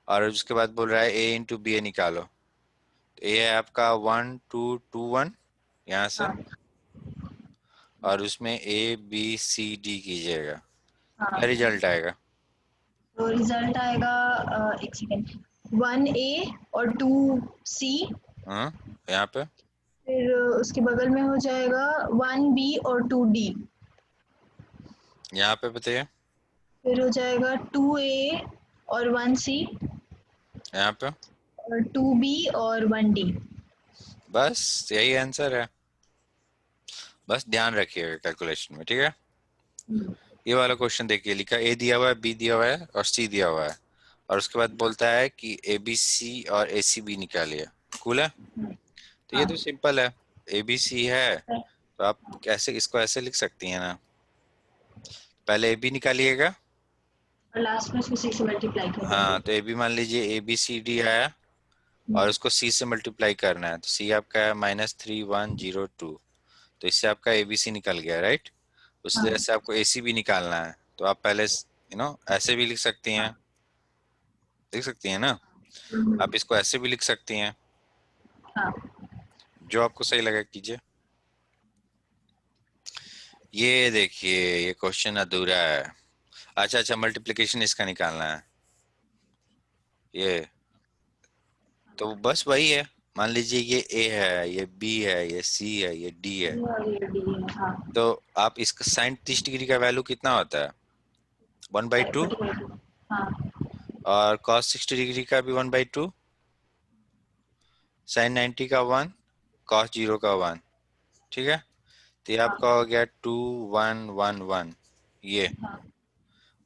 Speaker 1: और उसके बाद बोल रहा है ए इंटू बी ए निकालो। तो ए है आपका 1 2 2 1 यहाँ से,
Speaker 2: हाँ।
Speaker 1: और उसमें ए बी सी डी कीजिएगा। क्या
Speaker 2: हाँ,
Speaker 1: रिजल्ट आएगा।
Speaker 2: तो रिजल्ट आएगा, एक सेकेंड, 1a और 2c।
Speaker 1: हाँ, यहाँ पे।
Speaker 2: फिर उसके बगल में हो जाएगा 1b और 2d।
Speaker 1: यहाँ पे बताइए।
Speaker 2: फिर हो जाएगा 2a और 1c
Speaker 1: यहाँ पे।
Speaker 2: और 2b और 1d।
Speaker 1: बस यही आंसर है, बस ध्यान रखिएगा कैलकुलेशन में, ठीक है। ये वाला क्वेश्चन देखिए, लिखा ए दिया हुआ है, बी दिया हुआ है, और सी दिया हुआ है, और उसके बाद बोलता है कि ए बी सी और ए सी बी निकालिए। कूल है। तो ये
Speaker 2: हाँ,
Speaker 1: तो सिंपल है, ए बी सी है, तो आप कैसे इसको ऐसे लिख सकती हैं ना। पहले ए बी निकालिएगा।
Speaker 2: और लास्ट में उसको c से मल्टीप्लाई कर
Speaker 1: हाँ,
Speaker 2: देंगे।
Speaker 1: तो ए बी मान लीजिए ए बी सी डी आया, और उसको सी से मल्टीप्लाई करना है, तो सी आपका है -3102। तो इससे आपका ए बी सी निकल गया, राइट। उसी तरह
Speaker 2: हाँ।
Speaker 1: से आपको ए सी भी निकालना है, तो आप पहले ऐसे भी लिख सकती हैं, लिख सकती हैं ना।
Speaker 2: हम्म,
Speaker 1: आप इसको ऐसे भी लिख सकती हैं,
Speaker 2: हाँ।
Speaker 1: जो आपको सही लगा कीजिए। ये देखिए ये क्वेश्चन अधूरा है। अच्छा अच्छा, मल्टीप्लिकेशन इसका निकालना है ये। तो बस वही है, मान लीजिए ये ए है, ये बी है, ये सी है, ये डी है।
Speaker 2: ये और ये d है, हाँ।
Speaker 1: तो आप इसका साइन 30 डिग्री का वैल्यू कितना होता है, 1/2।
Speaker 2: 45। हाँ।
Speaker 1: और कॉस 60 डिग्री का भी 1/2, साइन 90 का 1, कॉस 0 का 1, ठीक है। तो ये
Speaker 2: हाँ।
Speaker 1: आपका हो गया 2 1 1 1 ये।
Speaker 2: हाँ।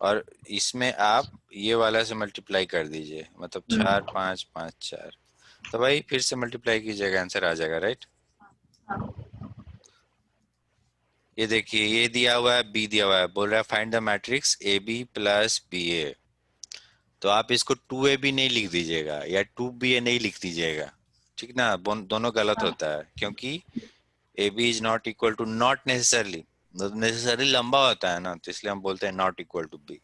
Speaker 1: और इसमें आप ये वाला से मल्टीप्लाई कर दीजिए, मतलब 4 5 5 4। तो भाई फिर से मल्टीप्लाई कीजिएगा, आंसर आ जाएगा, राइट।
Speaker 2: हाँ।
Speaker 1: ये देखिए ये दिया हुआ है, बी दिया हुआ है, बोल रहा है find the matrix A B plus B A. तो आप इसको 2 ए बी नहीं लिख दीजिएगा, या 2 बी ए नहीं लिख दीजिएगा, ठीक ना। दोनों गलत
Speaker 2: हाँ।
Speaker 1: होता है, क्योंकि A B is not equal to, not necessarily, necessarily लंबा होता है ना, तो इसलिए हम बोलते हैं नॉट इक्वल टू बी।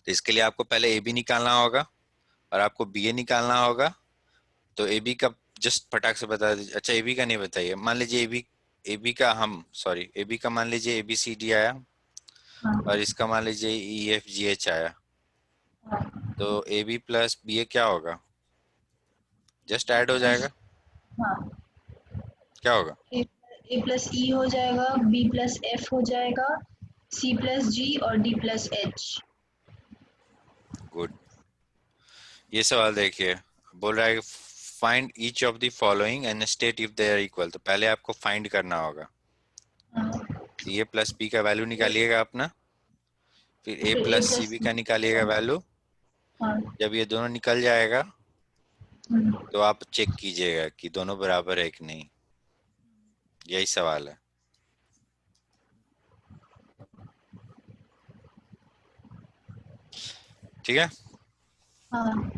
Speaker 1: तो इसके लिए आपको पहले ए बी निकालना होगा, और आपको बी ए निकालना होगा। तो ए बी का जस्ट फटाक से बता दीजिए। अच्छा, ए बी का नहीं बताइए, मान लीजिए ए बी का हम सॉरी ए बी का मान लीजिए ए बी सी डी आया, और
Speaker 2: हाँ।
Speaker 1: इसका मान लीजिए ई एफ जी एच आया।
Speaker 2: हाँ।
Speaker 1: तो ए बी प्लस बी ए क्या होगा, जस्ट ऐड हो जाएगा।
Speaker 2: हाँ।
Speaker 1: क्या होगा।
Speaker 2: ए प्लस ई हो जाएगा, बी प्लस एफ हो जाएगा, सी प्लस जी और डी प्लस एच।
Speaker 1: गुड। ये सवाल देखिए, बोल रहा है कि find each of the following and state if they are equal. तो पहले आपको फाइंड करना होगा। तो ये प्लस बी का वैल्यू निकालिएगा अपना, फिर ए
Speaker 2: फिर A
Speaker 1: plus C
Speaker 2: plus
Speaker 1: B का निकालिएगा वैल्यू।
Speaker 2: हाँ।
Speaker 1: जब ये दोनों निकल जाएगा
Speaker 2: हम्म,
Speaker 1: तो आप चेक कीजिएगा कि दोनों बराबर है कि नहीं। यही सवाल है। ठीक है,
Speaker 2: हाँ,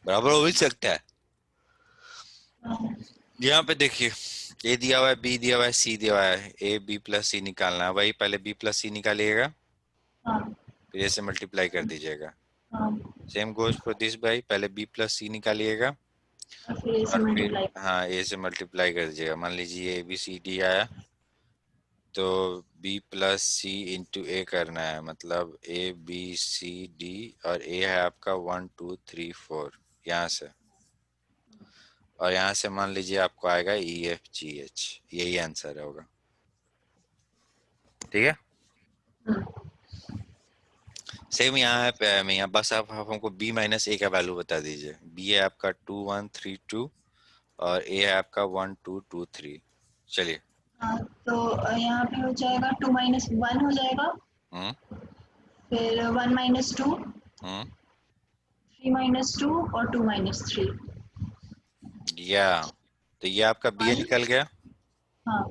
Speaker 1: बराबर हो भी सकता है।
Speaker 2: हाँ,
Speaker 1: यहाँ पे देखिए, ए दिया हुआ है, बी दिया हुआ है, सी दिया हुआ है। ए बी प्लस सी निकालना है, वही पहले बी प्लस सी निकालिएगा,
Speaker 2: हाँ,
Speaker 1: फिर ए से मल्टीप्लाई कर दीजिएगा।
Speaker 2: हाँ,
Speaker 1: सेम गोज फॉर दिस भाई, पहले बी प्लस सी निकालिएगा
Speaker 2: और फिर ए से
Speaker 1: और फिर
Speaker 2: मल्टीप्लाई।
Speaker 1: हाँ ए से मल्टीप्लाई कर दीजिएगा। मान लीजिए ए बी सी डी आया, तो बी प्लस सी इंटू ए करना है, मतलब ए बी सी डी, और ए है आपका 1 2 3 4 यहाँ से, और यहाँ से मान लीजिए आपको आएगा ई एफ जी एच। यही आंसर होगा। ठीक है, सेम यहाँ है पे में, यहाँ बस आप हमको b माइनस ए का वैल्यू बता दीजिए। b है आपका 2 1 3 2 और a है आपका 1 2 2 3। चलिए।
Speaker 2: हाँ, तो यहाँ पे हो जाएगा 2 - 1 हो जाएगा,
Speaker 1: हम्म
Speaker 2: फिर 1 - 2,
Speaker 1: हम्म
Speaker 2: 3 - 2 और 2 - 3।
Speaker 1: या तो ये आपका b
Speaker 2: वन।
Speaker 1: निकल गया,
Speaker 2: हाँ,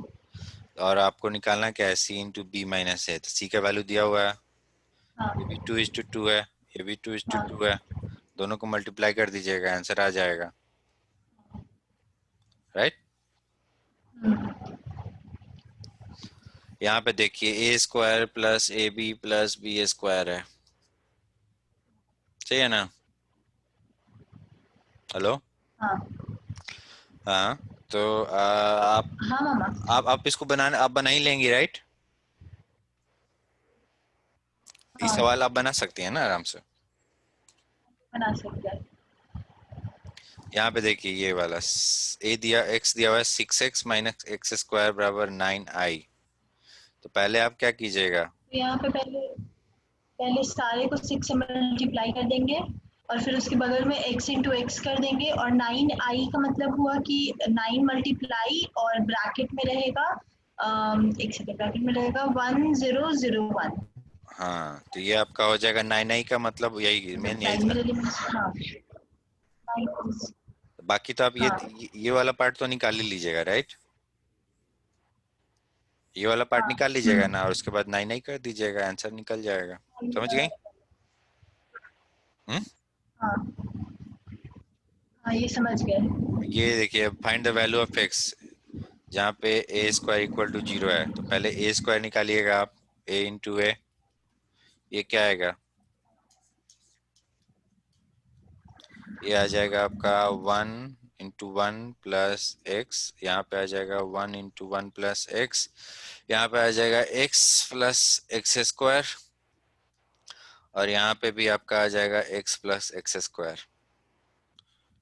Speaker 1: और आपको निकालना क्या है, c इंटू बी माइनस है। तो c का वैल्यू दिया हुआ है,
Speaker 2: हाँ,
Speaker 1: ये भी 2:2 है, ये भी 2:2
Speaker 2: हाँ,
Speaker 1: है। दोनों को मल्टीप्लाई कर दीजिएगा, आंसर आ जाएगा। राइट। यहाँ पे देखिए A square plus A B plus B square है, सही है ना? हेलो।
Speaker 2: हाँ,
Speaker 1: हाँ, तो आप
Speaker 2: हाँ मामा,
Speaker 1: आप इसको बनाने, आप बना ही लेंगी राइट? ये
Speaker 2: हाँ,
Speaker 1: सवाल आप बना सकती हैं ना आराम से।
Speaker 2: बना सकते हैं।
Speaker 1: यहाँ पे देखिए ये वाला ए दिया, एक्स दिया हुआ है 6x माइनस एक्स स्क्वायर बराबर 9i। तो पहले आप क्या कीजिएगा,
Speaker 2: तो यहाँ पे पहले पहले सारे को 6 से मल्टीप्लाई कर देंगे, और फिर उसके बगल में x इंटू एक्स कर देंगे, और 9i का मतलब हुआ कि 9 × और ब्रैकेट में रहेगा, एक सेकेंड, ब्रैकेट में रहेगा 1001।
Speaker 1: हाँ तो ये आपका हो जाएगा 9i का मतलब यही
Speaker 2: मतलब
Speaker 1: मेन यही था।
Speaker 2: Primary elements. हाँ,
Speaker 1: बाकी तो आप
Speaker 2: हाँ,
Speaker 1: ये वाला पार्ट तो निकाल ही लीजिएगा राइट। ये वाला पार्ट
Speaker 2: हाँ,
Speaker 1: निकाल लीजिएगा ना, और उसके बाद 9i कर दीजिएगा, आंसर निकल जाएगा। समझ गई? हम्म
Speaker 2: हाँ, हाँ, ये समझ गए।
Speaker 1: ये देखिए, find the value of x, जहाँ पे ए स्क्वायर इक्वल टू 0 है, तो पहले ए स्क्वायर निकालिएगा आप, ए इंटू ए। ये क्या आएगा, ये आ जाएगा आपका 1 × 1 + x। यहाँ पे आ जाएगा 1 × 1 + x। यहाँ पे आ जाएगा x + x²। और यहाँ पे भी आपका आ जाएगा x + x²।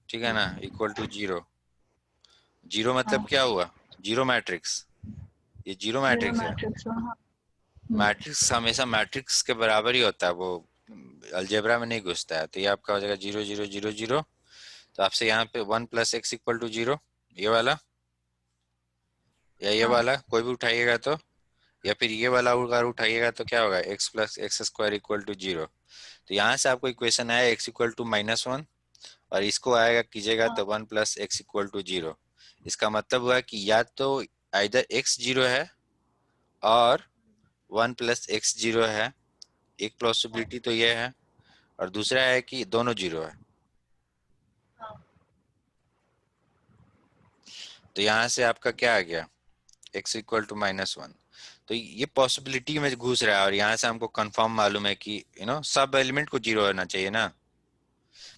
Speaker 1: ठीक है ना, इक्वल टू 0। जीरो मतलब
Speaker 2: हाँ,
Speaker 1: क्या हुआ, जीरो मैट्रिक्स। ये जीरो
Speaker 2: जीरो
Speaker 1: मैट्रिक्स है।
Speaker 2: मैट्रिक्स। हाँ।
Speaker 1: मैट्रिक्स हमेशा मैट्रिक्स के बराबर ही होता है, वो अलजेब्रा में नहीं घुसता है। तो ये आपका हो जाएगा 0 0 0 0। तो आपसे यहाँ पे 1 + x = 0, ये वाला या ये
Speaker 2: हाँ,
Speaker 1: वाला कोई भी उठाइएगा तो, या फिर ये वाला अगर उठाइएगा तो क्या होगा, x + x² = 0। तो यहाँ से आपको इक्वेशन आया x = -1, और इसको आएगा कीजिएगा
Speaker 2: हाँ,
Speaker 1: तो 1 + x = 0। इसका मतलब हुआ कि या तो आइदर x 0 है और 1 + x 0 है, एक पॉसिबिलिटी तो ये है, और दूसरा है कि दोनों 0 है।
Speaker 2: हाँ,
Speaker 1: तो यहाँ से आपका क्या आ गया, x = -1। तो ये पॉसिबिलिटी में घुस रहा है, और यहाँ से हमको कंफर्म मालूम है कि सब एलिमेंट को 0 होना चाहिए ना।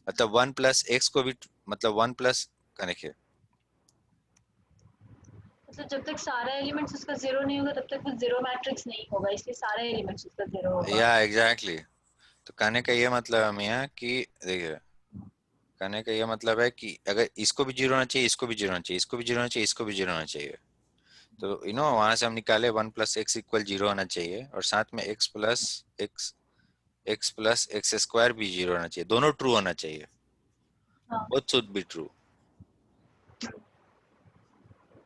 Speaker 1: मतलब 1 + x को भी, मतलब 1 का देखिए,
Speaker 2: मतलब जब तक सारा एलिमेंट्स उसका जीरो नहीं होगा तब तक वो जीरो मैट्रिक्स नहीं होगा, इसलिए सारे एलिमेंट्स उसका जीरो होगा।
Speaker 1: या एग्जैक्टली। तो कहने का ये मतलब है मियाँ कि देखिए, कहने का ये मतलब है कि अगर इसको भी जीरो होना चाहिए, इसको भी जीरो होना चाहिए, इसको भी जीरो होना चाहिए, इसको भी जीरो होना चाहिए, तो वहां से हम निकाले 1 + x = 0 होना चाहिए, और साथ में x+x भी जीरो होना चाहिए, दोनों ट्रू होना चाहिए,
Speaker 2: हाँ
Speaker 1: बोथ शुड बी ट्रू।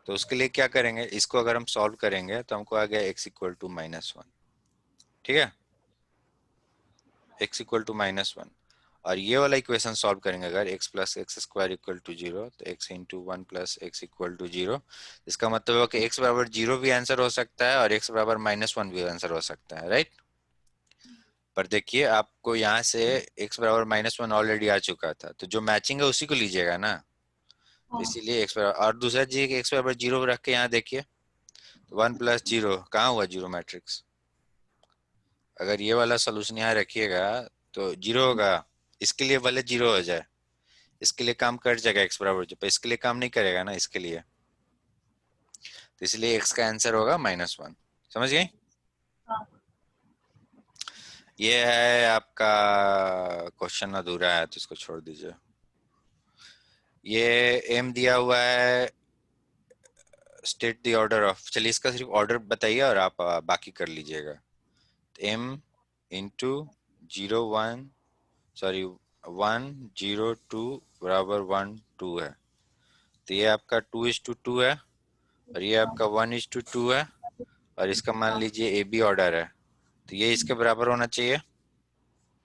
Speaker 1: तो उसके लिए क्या करेंगे, इसको अगर हम सॉल्व करेंगे तो हमको आ गया x = -1, ठीक है, x = -1। और ये वाला इक्वेशन सॉल्व करेंगे अगर x+x² = 0, तो x × 1 + x = 0, इसका मतलब है कि x बराबर 0 भी आंसर हो सकता है और x बराबर -1 भी आंसर हो सकता है, राइट। पर देखिए आपको यहाँ से x बराबर -1 ऑलरेडी आ चुका था, तो जो मैचिंग है उसी को लीजिएगा ना, तो
Speaker 2: हाँ
Speaker 1: इसीलिए x बराबर, और दूसरा चीज कि x बराबर 0 रख के यहाँ देखिए, 1 + 0 कहाँ हुआ जीरो मैट्रिक्स, अगर ये वाला सोल्यूशन यहाँ रखिएगा तो जीरो होगा, इसके लिए भले जीरो हो जाए, इसके लिए काम कर जाएगा x बराबर 0, पर इसके लिए काम नहीं करेगा ना इसके लिए, तो इसलिए x का आंसर होगा -1। समझ गए।
Speaker 2: हाँ
Speaker 1: ये है आपका क्वेश्चन, अधूरा है तो इसको छोड़ दीजिए। ये एम दिया हुआ है, स्टेट द ऑर्डर ऑफ, चलिए इसका सिर्फ ऑर्डर बताइए और आप बाकी कर लीजिएगा। m × 0 1, सॉरी 1 0 2 बराबर 1 2 है, तो ये आपका 2:2 है, और ये आपका 1:2 है, और इसका मान
Speaker 2: हाँ
Speaker 1: लीजिए ए बी ऑर्डर है, तो ये इसके बराबर होना चाहिए।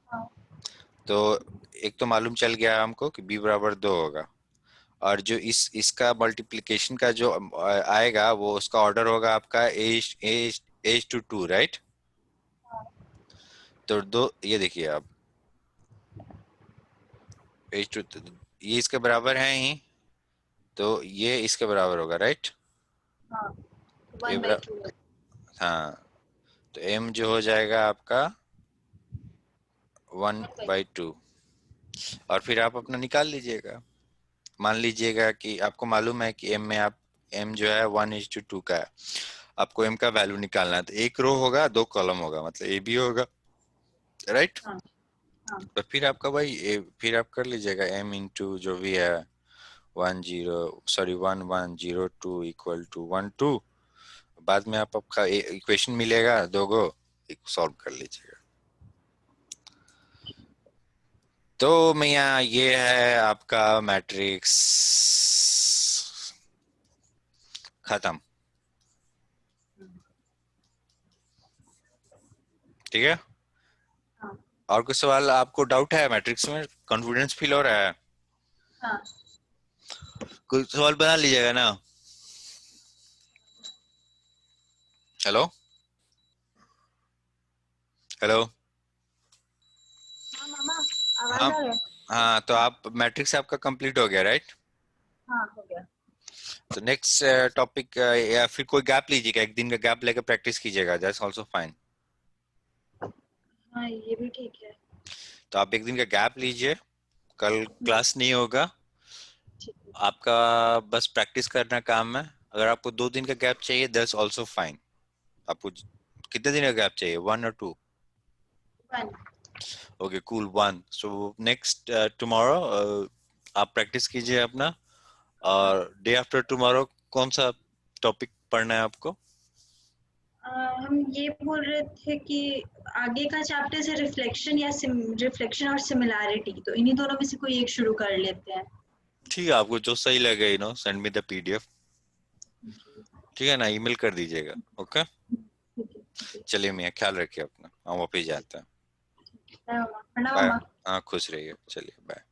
Speaker 2: हाँ
Speaker 1: तो एक तो मालूम चल गया हमको कि b बराबर 2 होगा, और जो इसका मल्टीप्लिकेशन का जो आएगा वो उसका ऑर्डर होगा आपका h/2, राइट। तो दो, ये देखिए आप h2, ये इसके बराबर है ही, तो ये इसके बराबर होगा, राइट।
Speaker 2: हाँ
Speaker 1: तो ये
Speaker 2: 1/2
Speaker 1: हाँ, तो m जो हो जाएगा आपका 1/2, और फिर आप अपना निकाल लीजिएगा। मान लीजिएगा कि आपको मालूम है कि m में आप m जो है 1:2 का है, आपको m का वैल्यू निकालना है, तो एक रो होगा, दो कॉलम होगा, मतलब ए बी होगा, राइट।
Speaker 2: हाँ हाँ
Speaker 1: तो फिर आपका भाई फिर आप कर लीजिएगा m इंटू जो भी है 1 1 0 2 = 1 2, बाद में आप आपका इक्वेशन मिलेगा दो गो, एक सॉल्व कर लीजिएगा। तो मैया ये है आपका मैट्रिक्स खत्म, ठीक है।
Speaker 2: हाँ
Speaker 1: और कुछ सवाल, आपको डाउट है मैट्रिक्स में, कॉन्फिडेंस फील हो रहा है,
Speaker 2: हाँ
Speaker 1: कुछ सवाल बना लीजिएगा ना। Hello, hello.
Speaker 2: हाँ मामा आवाज
Speaker 1: हाँ,
Speaker 2: आ रहा है।
Speaker 1: हाँ, तो आप मैट्रिक्स आपका कंप्लीट हो गया, राइट।
Speaker 2: हाँ हो गया।
Speaker 1: तो नेक्स्ट टॉपिक, या फिर कोई गैप लीजिएगा, एक दिन का गैप लेकर प्रैक्टिस कीजिएगा, दैट्स आल्सो फाइन।
Speaker 2: हाँ ये भी ठीक है।
Speaker 1: तो आप एक दिन का गैप लीजिए, कल क्लास नहीं होगा,
Speaker 2: ठीक है।
Speaker 1: आपका बस प्रैक्टिस करना काम है। अगर आपको 2 दिन का गैप चाहिए दैट्स आल्सो फाइन। आपको कितने दिन का गैप चाहिए, 1 और 2?
Speaker 2: 1।
Speaker 1: Okay cool, 1। So next tomorrow आप प्रैक्टिस कीजिए अपना,
Speaker 2: हाँ
Speaker 1: और डे आफ्टर टुमारो कौन सा टॉपिक पढ़ना है आपको?
Speaker 2: हम ये बोल रहे थे कि आगे का चैप्टर से रिफ्लेक्शन या रिफ्लेक्शन और सिमिलैरिटी, तो इन्हीं दोनों में से कोई एक शुरू कर लेते हैं।
Speaker 1: ठीक है, आपको जो सही लगे, सेंड मी द पीडीएफ, ठीक है ना, ईमेल कर दीजिएगा, ओके।
Speaker 2: ठीक है ठीक है।
Speaker 1: चलिए मियाँ, ख्याल रखिए अपना, हम वापिस जाते हैं।
Speaker 2: बाय मामा, प्रणाम
Speaker 1: बाय।
Speaker 2: मामा।
Speaker 1: हाँ, खुश रहिए, चलिए बाय।